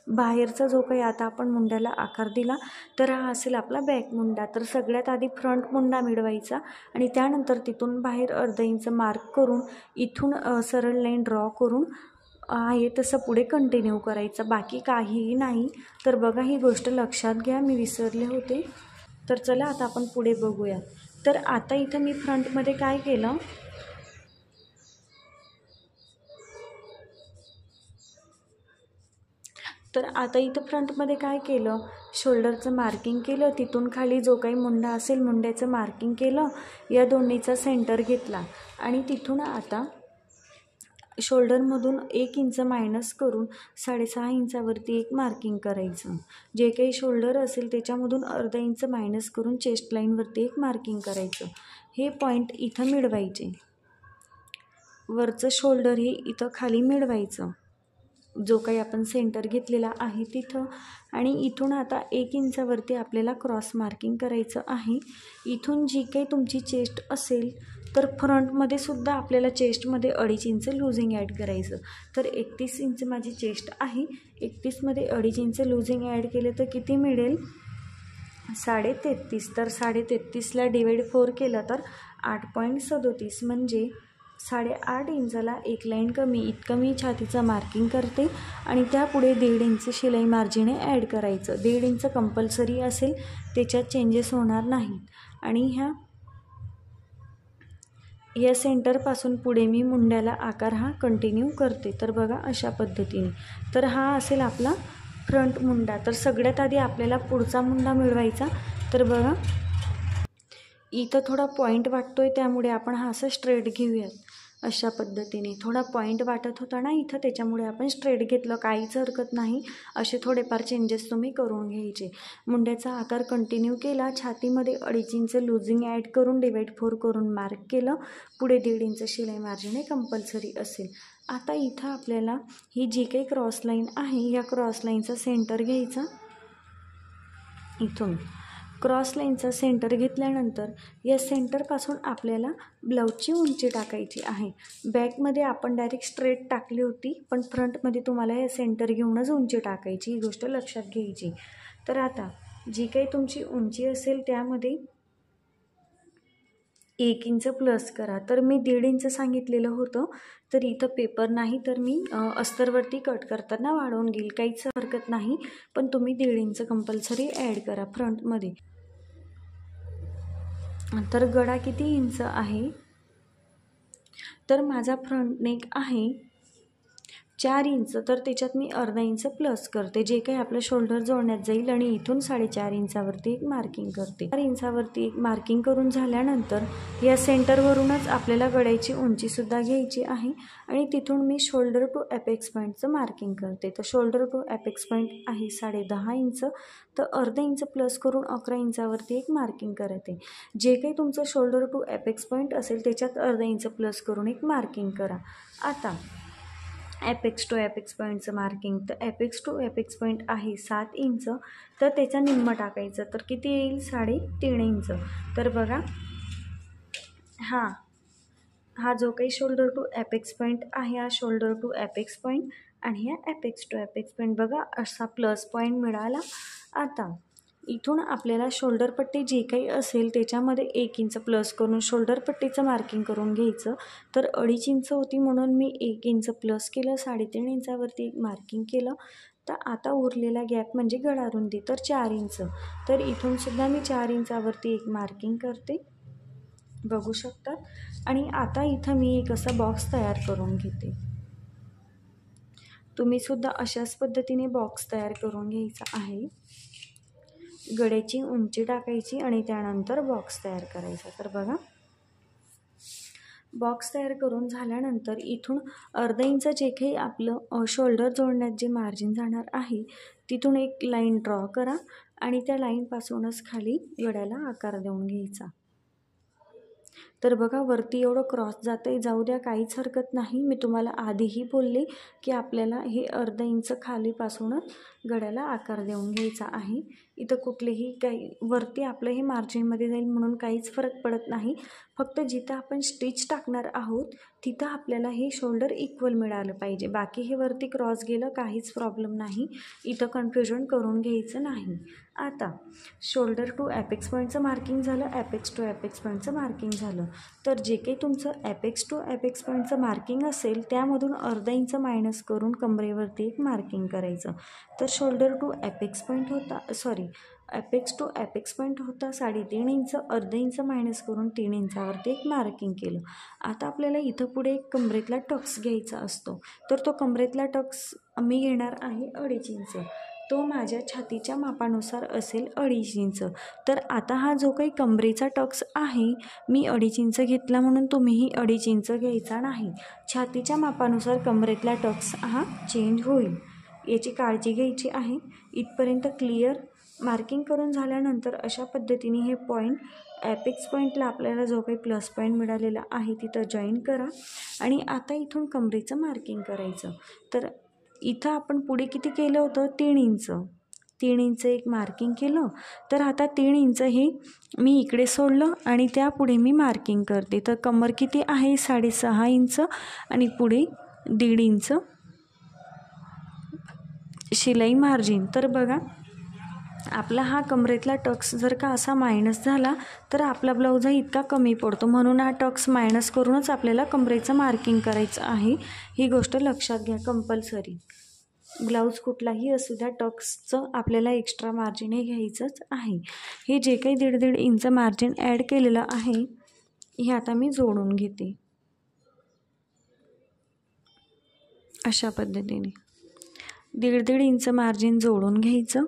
बाहेरचा जो काही आता आपण मुंड्याला आकार दिला, तर हा असेल आपला बॅक मुंडा. तर सगळ्यात आधी फ्रंट मुंडा मिळवायचा आणि त्यानंतर तिथून बाहेर अर्धा इंच मार्क करून इथून सरळ लाईन ड्रॉ करून आहे तसं पुढे कंटिन्यू करायचं. बाकी काहीही नाही. तर बघा, ही गोष्ट लक्षात घ्या, मी विसरले होते. तर चला आता आपण पुढे बघूया. तर आता इथं मी फ्रंटमध्ये काय केलं, तर आता इथं फ्रंटमध्ये काय केलं, शोल्डरचं मार्किंग केलं. तिथून खाली जो काही मुंडा असेल मुंड्याचं मार्किंग केलं. या दोन्हीचा सेंटर घेतला आणि तिथून आता शोल्डरमधून 1 इंच मायनस करून 6.5 इंचावरती एक मार्किंग करायचं. जे काही शोल्डर असेल त्याच्यामधून अर्धा इंच मायनस करून चेस्ट लाईनवरती एक मार्किंग करायचं. हे पॉईंट इथं मिळवायचे. वरचं शोल्डर हे इथं खाली मिळवायचं, जो काही आपण सेंटर घेतलेला आहे तिथं. आणि इथून आता 1 इंचावरती आपल्याला क्रॉस मार्किंग करायचं आहे. इथून जी काही तुमची चेस्ट असेल, तर फ्रंटमध्ये सुद्धा आपल्याला चेस्टमध्ये 2.5 इंच लूजिंग ॲड करायचं. तर 31 इंच माझी चेस्ट आहे. 31मध्ये 2.5 इंच लूजिंग ॲड केले तर किती मिळेल, 33.5. तर 33.5ला डिवाइड 4 केलं तर 8.37 म्हणजे 8.5 इंचाला एक लाईन कमी इतकं मी छातीचं मार्किंग करते आणि त्यापुढे 1.5 इंच शिलाई मार्जिने ॲड करायचं. 1.5 इंच कंपल्सरी असेल, त्याच्यात चेंजेस होणार नाहीत. आणि या सेंटरपासून पुढे मी मुंड्याला आकार हा कंटिन्यू करते. तर बघा, अशा पद्धतीने. तर हा असेल आपला फ्रंट मुंडा. तर सगळ्यात आधी आपल्याला पुढचा मुंडा मिळवायचा. तर बघा, इथं थोडा पॉईंट वाटतोय, त्यामुळे आपण हा असं स्ट्रेट घेऊयात. अशा पद्धतीने थोडा पॉईंट वाटत होता ना इथं, त्याच्यामुळे आपण स्ट्रेट घेतलं. काहीच हरकत नाही. असे थोडेफार चेंजेस तुम्ही करून घ्यायचे. मुंड्याचा आकार कंटिन्यू केला. छातीमध्ये 2.5 इंच लूजिंग ॲड करून डिवाइड 4 करून मार्क केलं. पुढे 1.5 इंच शिलाई मार्जिने कंपल्सरी असेल. आता इथं आपल्याला ही जी काही क्रॉस लाईन आहे, या क्रॉस लाईनचा सेंटर घ्यायचा. इथून क्रॉस लाईनचा सेंटर घेतल्यानंतर या सेंटरपासून आपल्याला ब्लाऊजची उंची टाकायची आहे. बॅकमध्ये आपण डायरेक्ट स्ट्रेट टाकली होती, पण फ्रंटमध्ये तुम्हाला या सेंटर घेऊनच उंची टाकायची. ही गोष्ट लक्षात घ्यायची. तर आता जी काही तुमची उंची असेल त्यामध्ये 1 इंच प्लस करा. तर मी 1.5 इंच सांगितलेलं होतं, तर इथं पेपर नाही, तर मी अस्तरवरती कट करताना वाढवून घेईल, काहीच हरकत नाही. पण तुम्ही 1.5 इंच कंपल्सरी ॲड करा फ्रंटमध्ये. तर गळा किती इंच आहे, तर माझा फ्रंट नेक आहे 4 इंच, तर त्याच्यात मी अर्धा इंच प्लस करते, जे काही आपलं शोल्डर जोडण्यात जाईल, आणि इथून 4.5 इंचावरती एक मार्किंग करते. 4 इंचावरती एक मार्किंग करून झाल्यानंतर या सेंटरवरूनच आपल्याला गळ्याची उंचीसुद्धा घ्यायची आहे, आणि तिथून मी शोल्डर टू ॲपेक्स पॉईंटचं मार्किंग करते. तर शोल्डर टू ॲपेक्स पॉईंट आहे 10.5 इंच, तर अर्धा इंच प्लस करून 11 इंचावरती एक मार्किंग करते. जे काही तुमचं शोल्डर टू ॲपेक्स पॉईंट असेल त्याच्यात अर्धा इंच प्लस करून एक मार्किंग करा. आता ॲपेक्स टू ॲपेक्स पॉईंटचं मार्किंग, तर ॲपेक्स टू ॲपेक्स पॉईंट आहे 7 इंच, तर त्याचा निम्म टाकायचं, तर किती येईल 3.5 इंच. तर बघा, हा जो काही शोल्डर टू ॲपेक्स पॉईंट आहे, हा शोल्डर टू ॲपेक्स पॉईंट, आणि ह्या ॲपेक्स टू ॲपेक्स पॉईंट बघा असा प्लस पॉईंट मिळाला. आता इथून आपल्याला शोल्डर पट्टी जी काही असेल त्याच्यामध्ये 1 इंच प्लस करून शोल्डर पट्टीचं मार्किंग करून घ्यायचं. तर 2.5 इंच होती म्हणून मी 1 इंच प्लस केलं, 3.5 इंचावरती एक मार्किंग केलं. तर आता उरलेला गॅप म्हणजे गळा रुंदी, तर 4 इंच. तर इथून सुद्धा मी 4 इंचावरती एक मार्किंग करते, बघू शकतात. आणि आता इथं मी एक असा बॉक्स तयार करून घेते. तुम्ही सुद्धा अशाच पद्धतीने बॉक्स तयार करून घ्यायचा आहे. गळ्याची उंची टाकायची आणि त्यानंतर बॉक्स तयार करायचा. तर बघा, बॉक्स तयार करून झाल्यानंतर इथून अर्धा इंच जे काही आपलं शोल्डर जोडण्यात जे मार्जिन जाणार आहे तिथून एक लाईन ड्रॉ करा, आणि त्या लाईनपासूनच खाली गळ्याला आकार देऊन घ्यायचा. तर बघा, वरती एवढं क्रॉस जातं आहे, जाऊ द्या, काहीच हरकत नाही. मी तुम्हाला आधीही बोलले की आपल्याला हे अर्धा इंच खालीपासूनच गळ्याला आकार देऊन घ्यायचा आहे. इथं कुठलेही काही वरती आपलं हे मार्जिनमध्ये जाईल म्हणून काहीच फरक पडत नाही. फक्त जिथं आपण स्टिच टाकणार आहोत तिथं आपल्याला हे शोल्डर इक्वल मिळालं पाहिजे. बाकी हे वरती क्रॉस गेलं काहीच प्रॉब्लेम नाही, इथं कन्फ्युजन करून घ्यायचं नाही. आता शोल्डर टू ॲपेक्स पॉईंटचं मार्किंग झालं, ॲपेक्स टू ॲपेक्स पॉईंटचं मार्किंग झालं. तर जे काही तुमचं ॲपेक्स टू ॲपेक्स पॉईंटचं मार्किंग असेल त्यामधून अर्धा इंच मायनस करून कमरेवरती एक मार्किंग करायचं. तर शोल्डर टू ॲपेक्स पॉईंट होता, ॲपेक्स टू ॲपेक्स पॉईंट होता 3.5 इंच, अर्धा इंच मायनस करून 3 इंचावरती एक मार्किंग केलं. आता आपल्याला इथं पुढे एक कमरेतला टक्स घ्यायचा असतो, तर तो कमरेतला टक्स मी घेणार आहे 2.5 इंच. तो माझ्या छातीच्या मापानुसार असेल 2.5 इंच. तर आता हा जो काही कमरेचा टक्स आहे मी 2.5 इंच घेतला म्हणून तुम्हीही 2.5 इंच घ्यायचा नाही. छातीच्या मापानुसार कमरेतला टक्स हा चेंज होईल, याची काळजी घ्यायची आहे. इथपर्यंत क्लिअर. मार्किंग करून झाल्यानंतर अशा पद्धतीने हे पॉईंट ॲपेक्स पॉईंटला आपल्याला जो काही प्लस पॉईंट मिळालेला आहे तिथं जॉईन करा, आणि आता इथून कमरेचं मार्किंग करायचं. तर इथं आपण पुढे किती केलं होतं 3 इंच, 3 इंच एक मार्किंग केलं. तर आता 3 इंच हे मी इकडे सोडलं आणि त्यापुढे मी मार्किंग करते. तर कमर किती आहे 6.5 इंच, आणि पुढे 1.5 इंच शिलाई मार्जिन. तर बघा, आपला हा कमरेतला टक्स जर का असा मायनस झाला तर आपला ब्लाऊज हा इतका कमी पडतो, म्हणून हा टक्स मायनस करूनच आपल्याला कमरेचं मार्किंग करायचं आहे. ही गोष्ट लक्षात घ्या कंपल्सरी. ब्लाऊज कुठलाही असू द्या, टक्सचं आपल्याला एक्स्ट्रा मार्जिन हे घ्यायचंच आहे. हे जे काही 1.5 इंच मार्जिन ॲड केलेलं आहे हे आता मी जोडून घेते अशा पद्धतीने. 1.5 इंच मार्जिन जोडून घ्यायचं.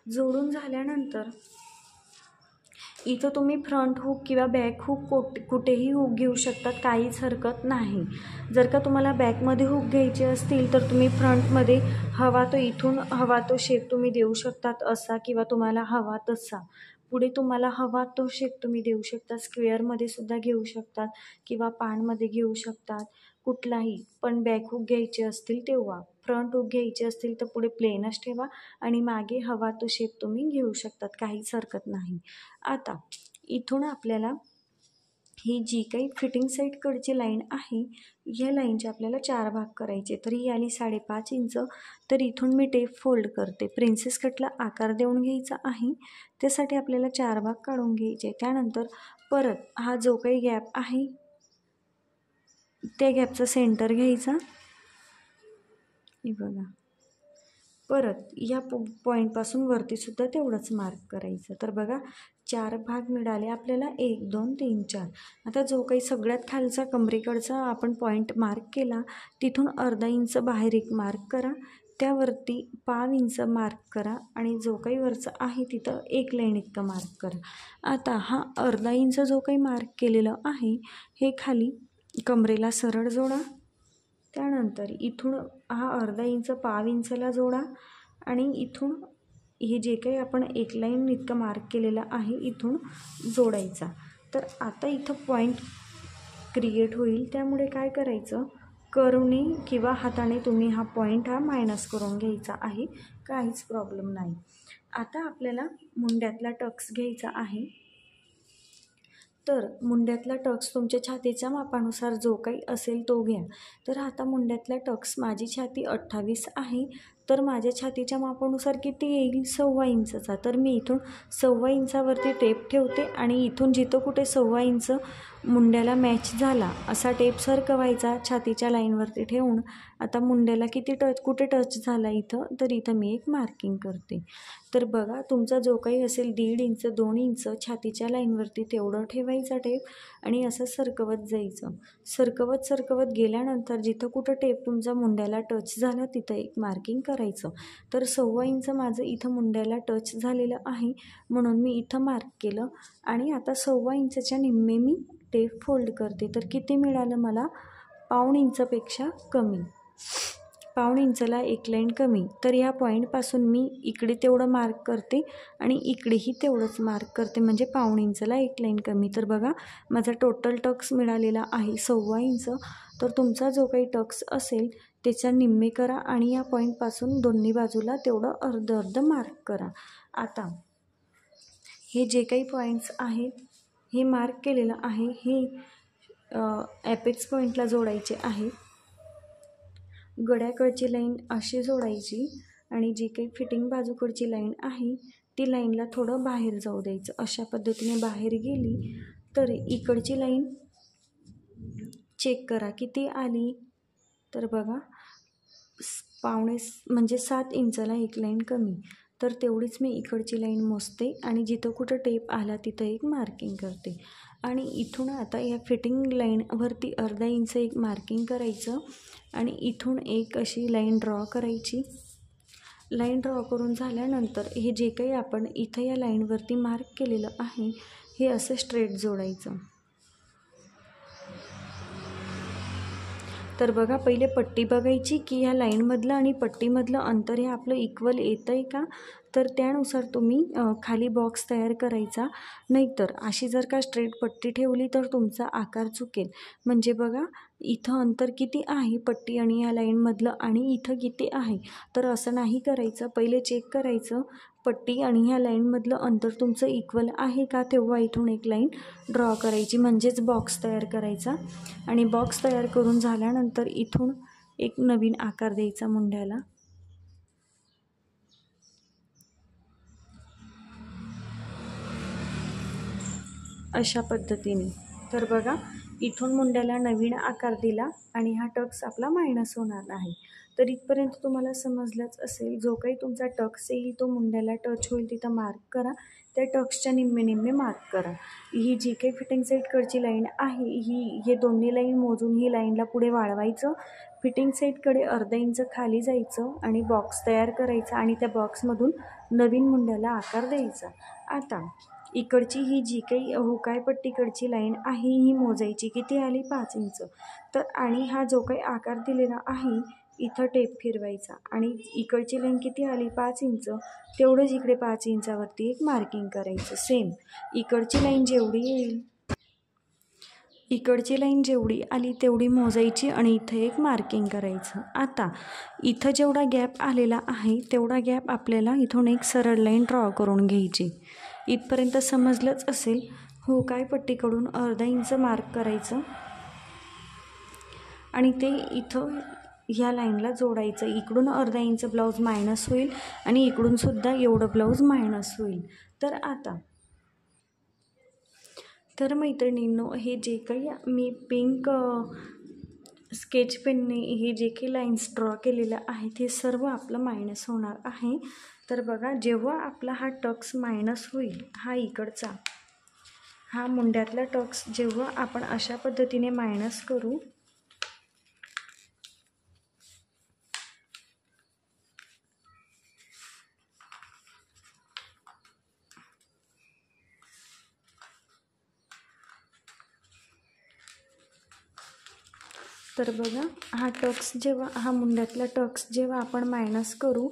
जोडून झाल्यानंतर इथं तुम्ही फ्रंट हुक किंवा बॅक हुक कुठेही हुक घेऊ शकतात, काहीच हरकत नाही. जर का तुम्हाला बॅकमध्ये हुक घ्यायचे असतील तर तुम्ही फ्रंटमध्ये इथून हवा तो शेप तुम्ही देऊ शकतात असा, किंवा तुम्हाला हवा तसा. पुढे तुम्हाला हवा तो शेप तुम्ही देऊ शकता. स्क्वेअरमध्ये सुद्धा घेऊ शकतात किंवा पानमध्ये घेऊ शकतात, कुठलाही. पण बॅक हुक घ्यायचे असतील तेव्हा. फ्रंट हुक घ्यायचे असतील तर पुढे प्लेनच ठेवा आणि मागे हवा तो शेप तुम्ही घेऊ शकतात, काहीच हरकत नाही. आता इथून आपल्याला ही जी काही फिटिंग साईडकडची लाईन आहे ह्या लाईनचे आपल्याला 4 भाग करायचे. तर ही आली 5.5 इंच. तर इथून मी टेप फोल्ड करते. प्रिन्सेस कटला आकार देऊन घ्यायचा आहे, त्यासाठी आपल्याला 4 भाग काढून घ्यायचे. त्यानंतर परत हा जो काही गॅप आहे त्या गॅपचा सेंटर घ्यायचा. हे बघा, परत या पॉईंटपासून वरतीसुद्धा तेवढंच मार्क करायचं. तर बघा 4 भाग मिळाले आपल्याला, 1 2 3 4. आता जो काही सगळ्यात खालचा कमरेकडचा आपण पॉईंट मार्क केला तिथून अर्धा इंच बाहेर एक मार्क करा, त्यावरती 1/2 इंच मार्क करा आणि जो काही वरचा आहे तिथं 1 लाईन इतकं मार्क करा. आता हा अर्धा इंच जो काही मार्क केलेलं आहे हे खाली कमरेला सरळ जोडा. त्यानंतर इथून हा अर्धा इंच 1/2 इंचला जोडा आणि इथून हे जे काही आपण 1 लाईन इतकं मार्क केलेलं आहे इथून जोडायचा. तर आता इथं पॉईंट क्रिएट होईल, त्यामुळे काय करायचं, कर्वने किंवा हाताने तुम्ही हा पॉईंट मायनस करून घ्यायचा आहे, काहीच प्रॉब्लेम नाही. आता आपल्याला मुंड्यातला टक्स घ्यायचा आहे. तर मुंड्यातला टक्स तुमच्या छातीच्या मापानुसार जो काही असेल तो घ्या. तर आता मुंड्यातला टक्स माझी छाती 28 आहे, तर माझ्या छातीच्या मापानुसार किती येईल, 1.25 इंचचा. तर मी इथून 1.25 इंचावरती टेप ठेवते आणि इथून जिथं कुठे 1.25 इंच मुंड्याला मॅच झाला असा टेप सरकवायचा छातीच्या लाईनवरती ठेवून. आता मुंड्याला किती कुठे टच झाला इथं, तर इथं मी एक मार्किंग करते. तर बघा तुमचा जो काही असेल 1.5 इंच 2 इंच छातीच्या लाईनवरती तेवढं ठेवायचा टेप आणि असं सरकवत जायचं. सरकवत गेल्यानंतर जिथं कुठं टेप तुमचा मुंड्याला टच झाला तिथं एक मार्किंग करायचं. तर 1.25 इंच माझं इथं मुंड्याला टच झालेलं आहे म्हणून मी इथं मार्क केलं आणि आता 1.25 इंचच्या निम्मे मी टेप फोल्ड करते. तर किती मिळालं मला, 1/2 इंचपेक्षा कमी, 1/2 इंचला 1 लाईन कमी. तर या पॉईंटपासून मी इकडे तेवढं मार्क करते आणि इकडेही तेवढंच मार्क करते, म्हणजे 1/2 इंचला 1 लाईन कमी. तर बघा माझा टोटल टक्स मिळालेला आहे 1.25 इंच. तर तुमचा जो काही टक्स असेल त्याच्या निम्मे करा आणि या पॉईंटपासून दोन्ही बाजूला तेवढं अर्ध मार्क करा. आता हे जे काही पॉईंट्स आहेत हे मार्क केलेलं आहे, हे ॲपेक्स पॉईंटला जोडायचे आहे. गड्याकडची लाईन अशी जोडायची आणि जी काही फिटिंग बाजूकडची लाईन आहे ती लाईनला थोडं बाहेर जाऊ द्यायचं. अशा पद्धतीने बाहेर गेली तर इकडची लाईन चेक करा किती आली. तर बघा 7 इंचाला 1 लाईन कमी. तर तेवढीच मी इकडची लाईन मोजते आणि जिथं कुठं टेप आला तिथं एक मार्किंग करते. आणि इथून आता या फिटिंग लाईनवरती अर्धा इंच एक मार्किंग करायचं आणि इथून एक अशी लाईन ड्रॉ करायची. लाईन ड्रॉ करून झाल्यानंतर हे जे काही आपण इथं या लाईनवरती मार्क केलेलं आहे हे असं स्ट्रेट जोडायचं. तर बघा पहिले पट्टी बघायची की ह्या लाईनमधलं आणि पट्टीमधलं अंतर हे आपलं इक्वल येतं आहे का. तर त्यानुसार तुम्ही खाली बॉक्स तयार करायचा. नाहीतर अशी जर का स्ट्रेट पट्टी ठेवली तर तुमचा आकार चुकेल. म्हणजे बघा इथं अंतर किती आहे पट्टी आणि ह्या लाईनमधलं आणि इथं किती आहे. तर असं नाही करायचं, पहिले चेक करायचं पट्टी आणि ह्या लाईनमधलं अंतर तुमचं इक्वल आहे का, तेव्हा इथून एक लाईन ड्रॉ करायची, म्हणजेच बॉक्स तयार करायचा. आणि बॉक्स तयार करून झाल्यानंतर इथून एक नवीन आकार द्यायचा मुंड्याला. अशा पद्धतीने. तर बघा इथून मुंड्याला नवीन आकार दिला आणि हा टक्स आपला मायनस होणार आहे. तर इथपर्यंत तुम्हाला समजलंच असेल. जो काही तुमचा टक्स येईल तो मुंड्याला टच होईल तिथं मार्क करा, त्या टक्सच्या निम्मे मार्क करा. ही जी काही फिटिंग साईडकडची लाईन आहे हे दोन्ही लाईन मोजून ही लाईनला पुढे वाढवायचं. फिटिंग साईडकडे अर्धा इंच खाली जायचं आणि बॉक्स तयार करायचा आणि त्या बॉक्समधून नवीन मुंड्याला आकार द्यायचा. आता इकडची ही जी काही हुकायपट्टीकडची लाईन आहे ही मोजायची, किती आली, 5 इंच. तर आणि हा जो काही आकार दिलेला आहे इथं टेप फिरवायचा आणि इकडची लाईन किती आली, 5 इंच. तेवढंच इकडे 5 इंचावरती एक मार्किंग करायचं. सेम इकडची लाईन जेवढी आली तेवढी मोजायची आणि इथं एक मार्किंग करायचं. आता इथं जेवढा गॅप आलेला आहे तेवढा गॅप आपल्याला इथून एक सरळ लाईन ड्रॉ करून घ्यायची. इथपर्यंत समजलंच असेल. हुकाय पट्टीकडून अर्धा इंच मार्क करायचं आणि ते इथं ह्या लाईनला जोडायचं. इकडून अर्धा इंच ब्लाऊज मायनस होईल आणि इकडून सुद्धा एवढं ब्लाऊज मायनस होईल. तर मैत्रिणींनो, हे जे काही मी पिंक स्केच पेनने हे जे काही लाईन्स ड्रॉ केलेलं आहे ते सर्व आपलं मायनस होणार आहे. तर बघा, जेव्हा आपला हा टक्स मायनस होईल, हा इकडचा हा मुंड्यातला टक्स जेव्हा आपण अशा पद्धतीने मायनस करू, तर बघा हा टक्स जेव्हा हा मुंड्यातला टक्स जेव्हा आपण मायनस करू,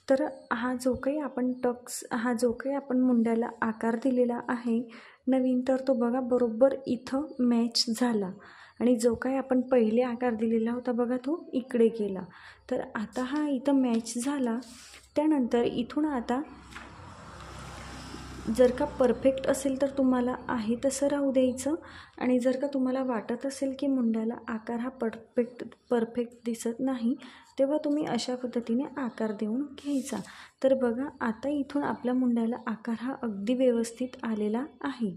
तर हा जो काही आपण मुंड्याला आकार दिलेला आहे नवीन, तर तो बघा बरोबर इथं मॅच झाला आणि जो काही आपण पहिले आकार दिलेला होता बघा तो इकडे गेला. तर आता हा इथं मॅच झाला. त्यानंतर इथून आता जर का परफेक्ट असेल तर तुम्हाला आहे तसं राहू द्यायचं आणि जर का तुम्हाला वाटत असेल की मुंड्याला आकार हा परफेक्ट दिसत नाही, तेव्हा तुम्ही अशा पद्धतीने आकार देऊन घ्यायचा. तर बघा, आता इथून आपल्या मुंड्याला आकार हा अगदी व्यवस्थित आलेला आहे.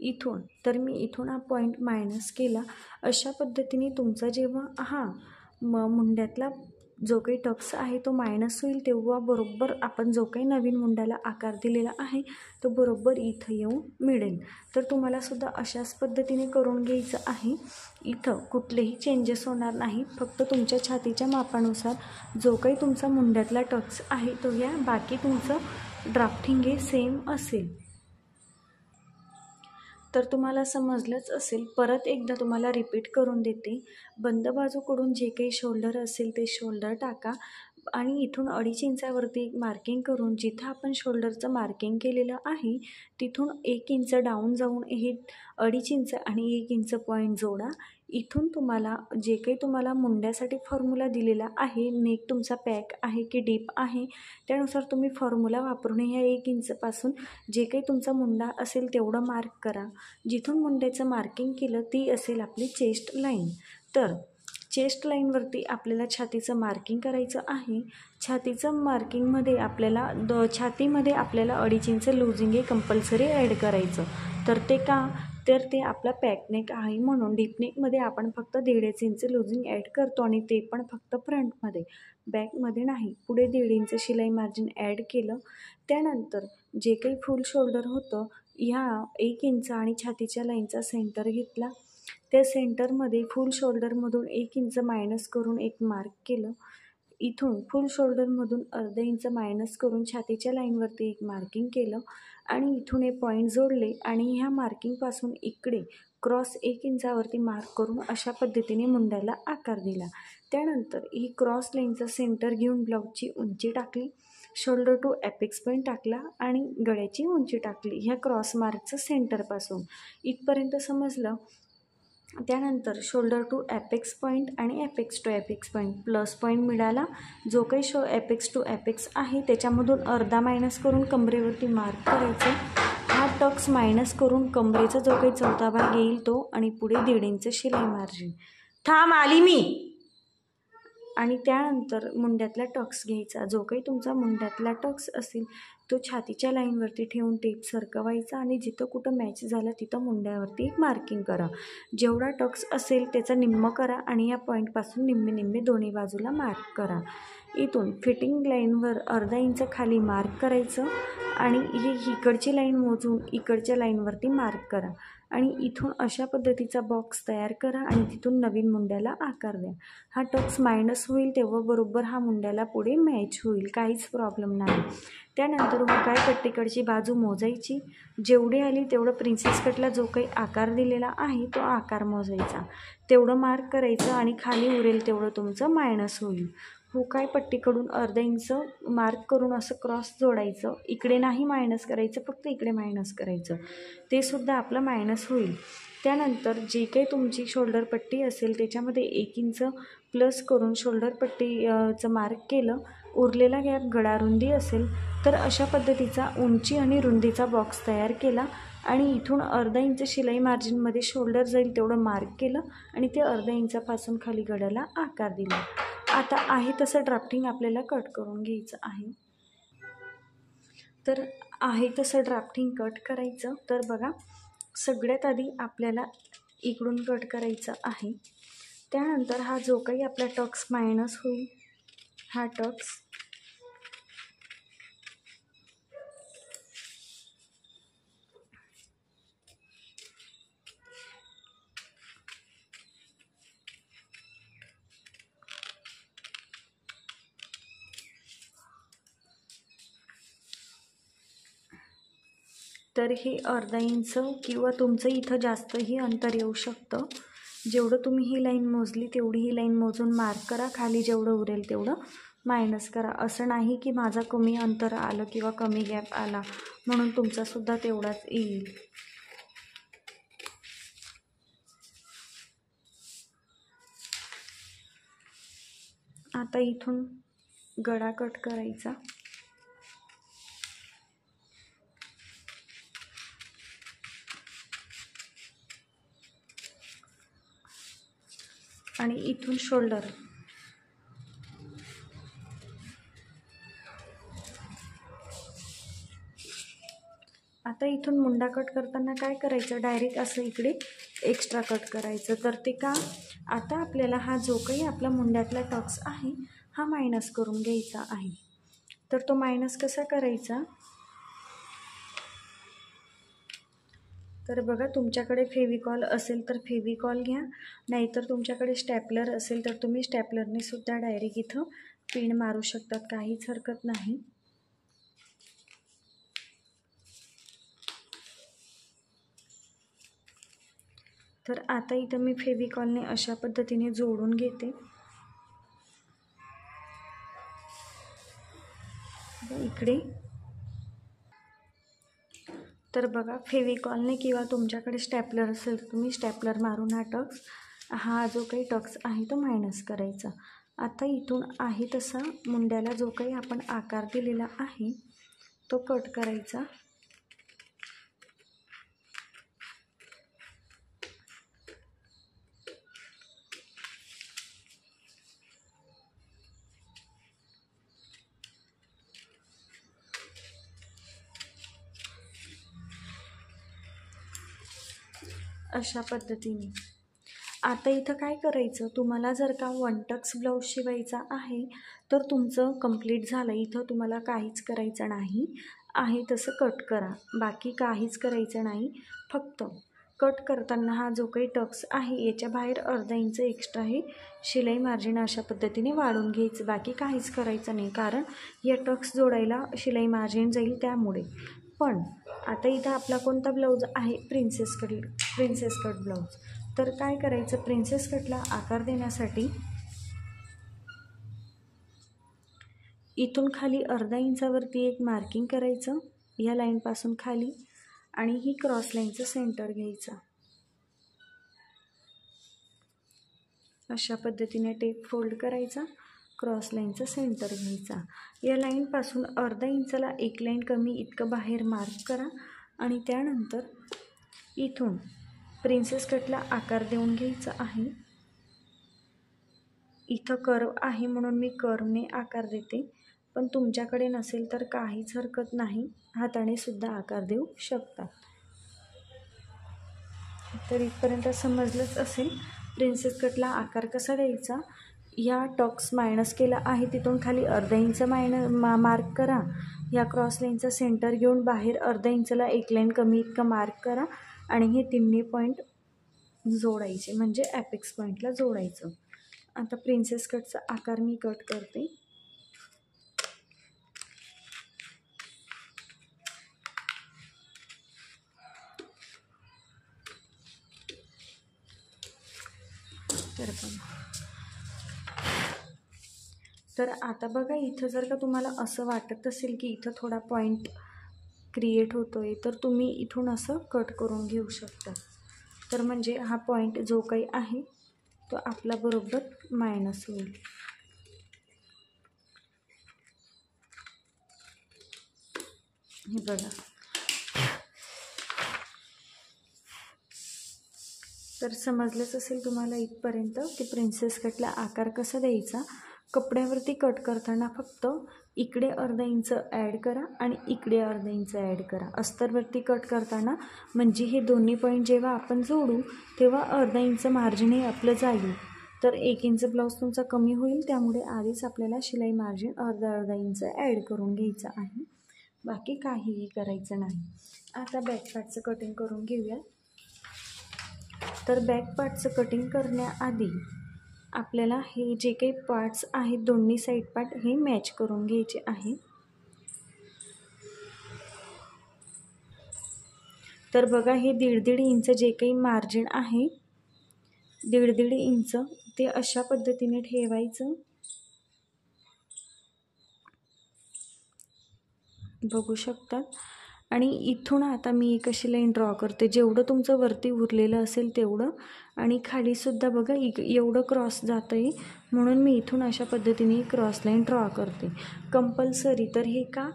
इथून तर मी इथून हा पॉईंट मायनस केला. अशा पद्धतीने तुमचा जेव्हा मुंड्यातला जो काही टक्स आहे तो मायनस होईल, तेव्हा बरोबर आपण जो काही नवीन मुंड्याला आकार दिलेला आहे तो बरोबर इथं येऊन मिळेल. तर तुम्हाला सुद्धा अशाच पद्धतीने करून घ्यायचं आहे. इथं कुठलेही चेंजेस होणार नाही, फक्त तुमच्या छातीच्या मापानुसार जो काही तुमचा मुंड्यातला टक्स आहे तो या, बाकी तुमचं ड्राफ्टिंग हे सेम असेल. तर तुम्हाला समजलंच असेल. परत एकदा तुम्हाला रिपीट करून देते. बंद बाजूकडून जे काही शोल्डर असेल ते शोल्डर टाका आणि इथून 2.5 इंचावरती मार्किंग करून जिथं आपण शोल्डरचं मार्किंग केलेलं आहे तिथून 1 इंच डाऊन जाऊन हे 2.5 इंच आणि 1 इंच पॉईंट जोडा. इथून तुम्हाला जे काही तुम्हाला मुंड्यासाठी फॉर्म्युला दिलेला आहे, नेक तुमचा पॅक आहे की डीप आहे, त्यानुसार तुम्ही फॉर्म्युला वापरून ह्या 1 इंचपासून जे काही तुमचा मुंडा असेल तेवढं मार्क करा. जिथून मुंड्याचं मार्किंग केलं ती असेल आपली चेस्ट लाईन. तर चेस्ट लाईनवरती आपल्याला छातीचं मार्किंग करायचं आहे. छातीचं मार्किंगमध्ये छातीमध्ये आपल्याला 2.5 इंच लूजिंग हे कंपल्सरी ॲड करायचं. तर ते का, तर ते आपला पॅकनेक आहे म्हणून. डीपनेकमध्ये आपण फक्त 1.5 इंच लूजिंग ॲड करतो आणि ते पण फक्त फ्रंटमध्ये, बॅकमध्ये नाही. पुढे 1.5 इंच शिलाई मार्जिन ॲड केलं. त्यानंतर जे काही फुल शोल्डर होतं ह्या 1 इंच आणि छातीच्या लाईनचा सेंटर घेतला. त्या सेंटरमध्ये फुल शोल्डरमधून 1 इंच मायनस करून एक मार्क केलं. इथून फुल शोल्डरमधून अर्धा इंच मायनस करून छातीच्या लाईनवरती एक मार्किंग केलं आणि इथून हे पॉईंट जोडले आणि ह्या मार्किंगपासून इकडे क्रॉस 1 इंचावरती मार्क करून अशा पद्धतीने मुंड्याला आकार दिला. त्यानंतर ही क्रॉस लाईनचा सेंटर घेऊन ब्लाऊजची उंची टाकली, शोल्डर टू ॲपेक्स पॉईंट टाकला आणि गळ्याची उंची टाकली ह्या क्रॉस मार्कचं सेंटरपासून. इथपर्यंत समजलं. त्यानंतर शोल्डर टू ॲपेक्स पॉईंट आणि apex to apex point plus point मिळाला. जो काही ॲपेक्स टू ॲपेक्स आहे त्याच्यामधून अर्धा मायनस करून कमरेवरती मार्क करायचं. हा टक्स मायनस करून कमरेचा जो काही चौथा भाग येईल तो आणि पुढे 1.5 इंच शिलाई मार्जिन. आली मी. आणि त्यानंतर मुंड्यातला टक्स घ्यायचा. जो काही तुमचा मुंड्यातला टक्स असेल तो छातीच्या लाईनवरती ठेवून टेप सरकवायचा आणि जिथं कुठं मॅच झालं तिथं मुंड्यावरती एक मार्किंग करा. जेवढा टक्स असेल त्याचा निम्म करा आणि या पॉईंटपासून निम्मे दोन्ही बाजूला मार्क करा. इथून फिटिंग लाईनवर अर्धा इंच खाली मार्क करायचं आणि इकडची लाईन मोजून इकडच्या लाईनवरती मार्क करा आणि इथून अशा पद्धतीचा बॉक्स तयार करा आणि तिथून नवीन मुंड्याला आकार द्या. हा टक्स मायनस होईल तेव्हा बरोबर हा मुंड्याला पुढे मॅच होईल, काहीच प्रॉब्लेम नाही. त्यानंतर हुकाय पट्टीकडची बाजू मोजायची. जेवढी आली तेवढं प्रिन्सेस कटला जो काही आकार दिलेला आहे तो आकार मोजायचा, तेवढं मार्क करायचं आणि खाली उरेल तेवढं तुमचं मायनस होईल. हुकाय पट्टीकडून अर्धा इंच मार्क करून असं क्रॉस जोडायचं. इकडे नाही मायनस करायचं, फक्त इकडे मायनस करायचं, ते सुद्धा आपलं मायनस होईल. त्यानंतर जे काही तुमची शोल्डर पट्टी असेल त्याच्यामध्ये 1 इंच प्लस करून शोल्डर पट्टीचं मार्क केलं. उरलेला गॅप गळारुंदी असेल तर अशा पद्धतीचा उंची आणि रुंदीचा बॉक्स तयार केला आणि इथून अर्धा इंच शिलाई मार्जिनमध्ये शोल्डर जाईल तेवढं मार्क केलं आणि ते अर्धा इंचापासून खाली गळ्याला आकार दिला. आता आहे तसं ड्राफ्टिंग आपल्याला कट करून घ्यायचं आहे. तर आहे तसं ड्राफ्टिंग कट करायचं. तर बघा, सगळ्यात आधी आपल्याला इकडून कट करायचं आहे. त्यानंतर हा जो काही आपला टक्स मायनस होईल, हा टक्स तर हे अर्धा इंच किंवा तुमचं इथं जास्तही अंतर येऊ शकतं. जेवढं तुम्ही ही लाईन मोजली तेवढी ही लाईन मोजून मार्क करा. खाली जेवढं उरेल तेवढं मायनस करा. असं नाही की माझा कमी अंतर आलं किंवा कमी गॅप आला म्हणून तुमचासुद्धा तेवढाच येईल. आता इथून गळा कट करायचा. आणि इथून शोल्डर. आता इथून मुंडा कट करताना काय करायचं, डायरेक्ट असं इकडे एक्स्ट्रा कट करायचं. तर ते का, आता आपल्याला हा जो काही आपला मुंड्यातला टक्स आहे हा मायनस करून घ्यायचा आहे. तर तो मायनस कसा करायचा, तर बघा, तुमच्याकडे फेविकॉल असेल तर फेविकॉल घ्या, नाहीतर तुमच्याकडे स्टॅपलर असेल तर तुम्ही स्टॅपलरने सुद्धा डायरेक्ट इथं पिन मारू शकतात, काहीच हरकत नाही. तर आता इथं मी फेविकॉलने अशा पद्धतीने जोडून घेते. इकडे तर बघा, फेविकॉलने किंवा तुमच्याकडे स्टॅपलर असेल तर तुम्ही स्टॅपलर मारून हा जो काही टक्स आहे तो मायनस करायचा. आता इथून आहे तसा मुंड्याला जो काही आपण आकार दिलेला आहे तो कट करायचा. अशा पद्धतीने. आता इथं काय करायचं, तुम्हाला जर का वन टक्स ब्लाऊज शिवायचा आहे तर तुमचं कंप्लीट झालं. इथं तुम्हाला काहीच करायचं नाही, आहे तसं कट करा, बाकी काहीच करायचं नाही. फक्त कट करताना हा जो काही टक्स आहे याच्या बाहेर अर्धा इंच एक्स्ट्रा हे शिलाई मार्जिन अशा पद्धतीने वाढून घ्यायचं, बाकी काहीच करायचं नाही, कारण या टक्स जोडायला शिलाई मार्जिन जाईल त्यामुळे. पण आता इथं आपला कोणता ब्लाऊज आहे, प्रिन्सेस कट ब्लाऊज. तर काय करायचं, प्रिन्सेस कटला आकार देण्यासाठी इथून खाली अर्धा इंचावरती एक मार्किंग करायचं या लाईनपासून खाली, आणि ही क्रॉस लाईनचं सेंटर घ्यायचं. अशा पद्धतीने टेप फोल्ड करायचा, क्रॉस लाईनचं सेंटर घ्यायचा. या लाईनपासून अर्धा इंचाला एक लाईन कमी इतकं बाहेर मार्क करा आणि त्यानंतर इथून प्रिन्सेस कटला आकार देऊन घ्यायचा आहे. इथं कर्व आहे म्हणून मी कर्वने आकार देते, पण तुमच्याकडे नसेल तर काहीच हरकत नाही, हाताने सुद्धा आकार देऊ शकता. तर इथपर्यंत समजलंच असेल प्रिन्सेस कटला आकार कसा द्यायचा. या टक्स मायनस केला आहे तिथून खाली अर्धा इंच मार्क करा. या क्रॉस लाईनचा सेंटर घेऊन बाहेर अर्धा इंचला एक लाईन कमी इतकं मार्क करा आणि हे तिन्ही पॉईंट जोडायचे, म्हणजे ॲपेक्स पॉईंटला जोडायचं. आता प्रिन्सेस कटचा आकार मी कट करते. तर आता बघा, इथं जर का तुम्हाला असं वाटत असेल की इथं थोडा पॉईंट क्रिएट होतोय तर तुम्ही इथून असं कट करून घेऊ शकता. तर म्हणजे हा पॉईंट जो काही आहे तो आपला बरोबर मायनस होईल. हे बघा, तर समजलंच असेल तुम्हाला इथपर्यंत की प्रिन्सेस कटला आकार कसा द्यायचा. कपड्यावरती कट करताना फक्त इकडे अर्धा इंच ॲड करा आणि इकडे अर्धा इंच ॲड करा. अस्तरवरती कट करताना म्हणजे हे दोन्ही पॉईंट जेव्हा आपण जोडू तेव्हा अर्धा इंच मार्जिन हे आपलं जाईल. तर 1 इंच ब्लाऊज तुमचा कमी होईल, त्यामुळे आधीच आपल्याला शिलाई मार्जिन अर्धा इंच ॲड करून घ्यायचं आहे. बाकी काहीही करायचं नाही. आता बॅक पार्टचं कटिंग करून घेऊया. तर बॅक पार्टचं कटिंग करण्याआधी आपल्याला हे जे काही पार्ट्स आहेत दोन्ही साईड पार्ट हे मॅच करून घ्यायचे आहे. तर बघा, हे 1.5 इंच जे काही मार्जिन आहे 1.5 इंच ते अशा पद्धतीने ठेवायचं. बघू शकतात. आणि इथून आता मी एक अशी लाईन ड्रॉ करते, जेवढं तुमचं वरती उरलेलं असेल तेवढं, आणि खालीसुद्धा बघा एवढं क्रॉस जातं आहे, म्हणून मी इथून अशा पद्धतीने क्रॉस लाईन ड्रॉ करते. कंपल्सरी तर हे का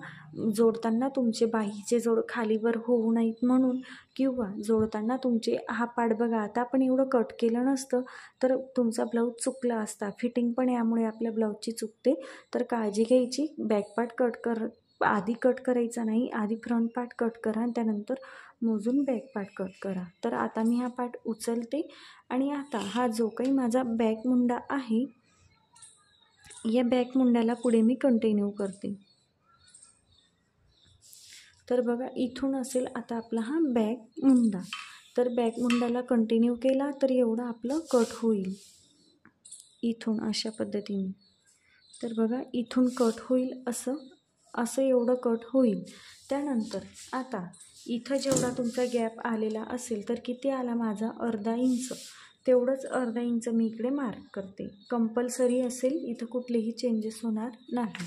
जोडताना तुमचे बाहीचे जोड खालीवर होऊ नयेत म्हणून, किंवा जोडताना तुमचे हा पार्ट बघा, आता आपण एवढं कट केलं नसतं तर तुमचा ब्लाऊज चुकला असता. फिटिंग पण यामुळे आपल्या ब्लाऊजची चुकते. तर काळजी घ्यायची. बॅक पार्ट आधी कट करायचा नाही, आधी फ्रंट पार्ट कट करा आणि त्यानंतर मोजून बॅक पार्ट कट करा. तर आता मी हा पार्ट उचलते आणि आता हा जो काही माझा बॅक मुंडा आहे या बॅक मुंड्याला पुढे मी कंटिन्यू करते. तर बघा, इथून असेल आता आपला हा बॅक मुंडा. तर बॅक मुंडाला कंटिन्यू केला तर एवढं आपलं कट होईल इथून अशा पद्धतीने. तर बघा, इथून कट होईल असं एवढं कट होईल. त्यानंतर आता इथं जेवढा तुमचा गॅप आलेला असेल तर किती आला माझा अर्धा इंच, तेवढंच अर्धा इंच मी इकडे मार्क करते. कंपल्सरी असेल, इथं कुठलेही चेंजेस होणार नाही.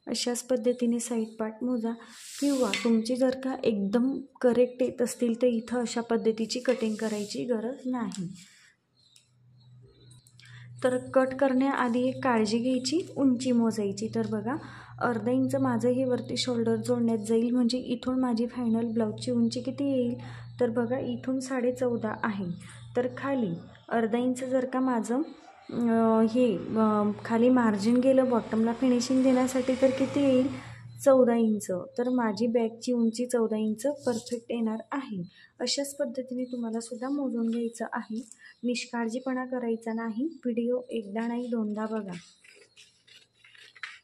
अशाच पद्धतीने साईड पार्ट मोजा, किंवा तुमची जर का एकदम करेक्ट येत असतील तर इथं अशा पद्धतीची कटिंग करायची गरज नाही. तर कट करण्याआधी एक काळजी घ्यायची, उंची मोजायची. तर बघा, अर्धा इंच माझं हे वरती शोल्डर जोडण्यात जाईल, म्हणजे इथून माझी फायनल ब्लाऊजची उंची किती येईल. तर बघा, इथून 14.5 आहे. तर खाली अर्धा इंच जर का माझं खाली मार्जिन गेलं बॉटमला फिनिशिंग देण्यासाठी तर किती येईल 14 इंच. तर माझी बॅगची उंची 14 इंच परफेक्ट येणार आहे. अशाच पद्धतीने तुम्हाला सुद्धा मोजून घ्यायचं आहे. निष्काळजीपणा करायचा नाही. व्हिडिओ एकदा नाही दोनदा बघा,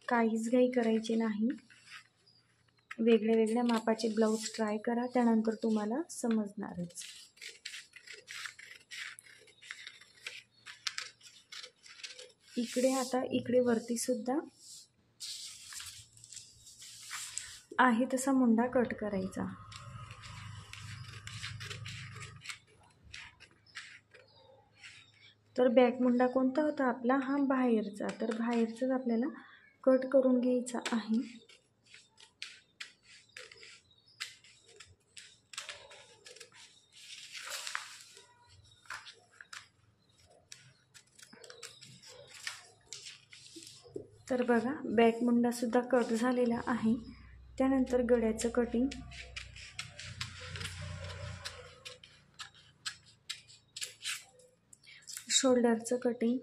काहीच घाई करायची नाही. वेगळ्या मापाचे ब्लाऊज ट्राय करा, त्यानंतर तुम्हाला समजणारच. इकडे वरती सुद्धा आहे तसा मुंडा कट करायचा. तर बॅक मुंडा कोणता होता आपला, हा बाहेरचा. तर बाहेरचाच आपल्याला कट करून घ्यायचा आहे. तर बघा, बॅक मुंडा सुद्धा कट झालेला आहे. त्यानंतर गळ्याचं कटिंग. शोल्डरचं कटिंग.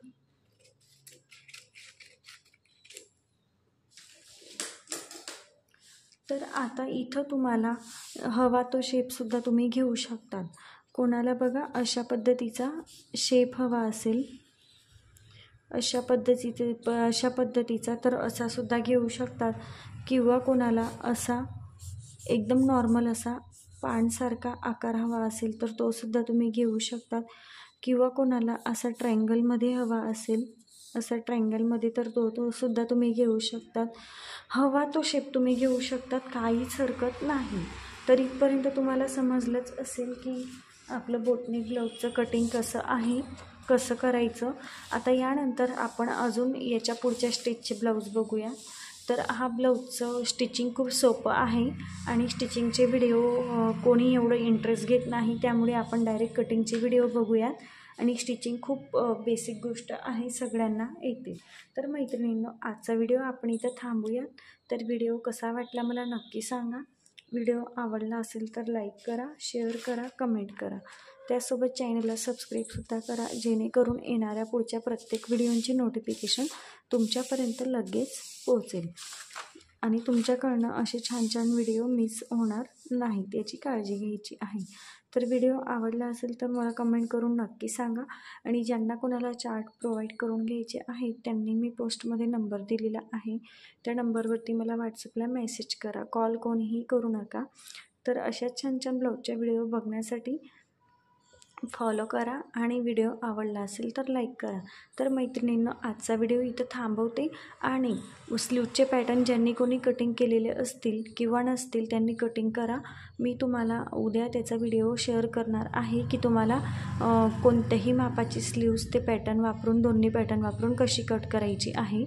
तर आता इथं तुम्हाला हवा तो शेपसुद्धा तुम्ही घेऊ शकतात. कोणाला बघा अशा पद्धतीचा शेप हवा असेल, अशा पद्धतीचा तर असा सुद्धा घेऊ शकतात, किंवा कोणाला असा एकदम नॉर्मल असा पानसारखा आकार हवा असेल तर तो सुद्धा तुम्ही घेऊ शकतात, किंवा कोणाला असा ट्रायंगलमध्ये हवा असेल, असा ट्रायंगलमध्ये तर तो सुद्धा तुम्ही घेऊ शकतात. हवा तो शेप तुम्ही घेऊ शकतात, काहीच हरकत नाही. तर इथपर्यंत तुम्हाला समजलंच असेल की आपलं बोटनेक ब्लाऊजचं कटिंग कसं आहे, कसं करायचं. आता यानंतर आपण अजून याच्या पुढच्या स्टिचचे ब्लाऊज बघूया. तर हा ब्लाऊजचं स्टिचिंग खूप सोपं आहे आणि स्टिचिंगचे व्हिडिओ कोणी एवढं इंटरेस्ट घेत नाही, त्यामुळे आपण डायरेक्ट कटिंगचे व्हिडिओ बघूयात. आणि स्टिचिंग खूप बेसिक गोष्ट आहे, सगळ्यांना येते. तर मैत्रिणींनो, आजचा व्हिडिओ आपण इथं थांबूयात. तर व्हिडिओ कसा वाटला मला नक्की सांगा. व्हिडिओ आवडला असेल तर लाईक करा, शेअर करा, कमेंट करा. त्यासोबत चॅनलला सबस्क्राईबसुद्धा करा, जेणेकरून येणाऱ्या पुढच्या प्रत्येक व्हिडिओंची नोटिफिकेशन तुमच्यापर्यंत लगेच पोहोचेल आणि तुमच्याकडनं असे छान छान व्हिडिओ मिस होणार नाहीत याची काळजी घ्यायची आहे. तर व्हिडिओ आवडला असेल तर मला कमेंट करून नक्की सांगा. आणि ज्यांना कोणाला चार्ट प्रोव्हाइड करून घ्यायचे आहेत त्यांनी मी पोस्टमध्ये नंबर दिलेला आहे, त्या नंबरवरती मला व्हॉट्सअपला मेसेज करा, कॉल कोणीही करू नका. तर अशाच छान छान ब्लाऊजच्या व्हिडिओ बघण्यासाठी फॉलो करा आणि व्हिडिओ आवडला असेल तर लाईक करा. तर मैत्रिणींनो, आजचा व्हिडिओ इथं थांबवते आणि स्लीवचे पॅटर्न ज्यांनी कोणी कटिंग केलेले असतील किंवा नसतील त्यांनी कटिंग करा. मी तुम्हाला उद्या त्याचा व्हिडिओ शेअर करणार आहे की तुम्हाला कोणत्याही मापाची स्लीव्स ते पॅटर्न वापरून, दोन्ही पॅटर्न वापरून कशी कट करायची आहे.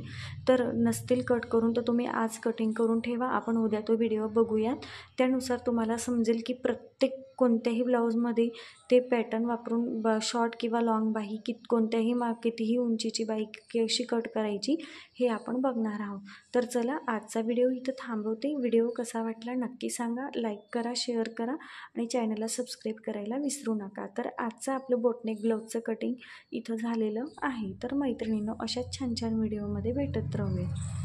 तर नसतील कट करून तर तुम्ही आज कटिंग करून ठेवा, आपण उद्या तो व्हिडिओ बघूयात. त्यानुसार तुम्हाला समजेल की प्रत्येक कोणत्याही ब्लाऊजमध्ये ते पॅटर्न वापरून शॉर्ट किंवा लॉंग बाही कोणत्याही कितीही उंचीची बाही कशी कट करायची हे आपण बघणार आहोत. तर चला, आजचा व्हिडिओ इथं थांबवते. व्हिडिओ कसा वाटला नक्की सांगा, लाईक करा, शेअर करा आणि चॅनलला सबस्क्राईब करायला विसरू नका. तर आजचं आपलं बोटनेक ब्लाऊजचं कटिंग इथं झालेलं आहे. तर मैत्रिणींनो, अशाच छान छान व्हिडिओमध्ये भेटत राहूया.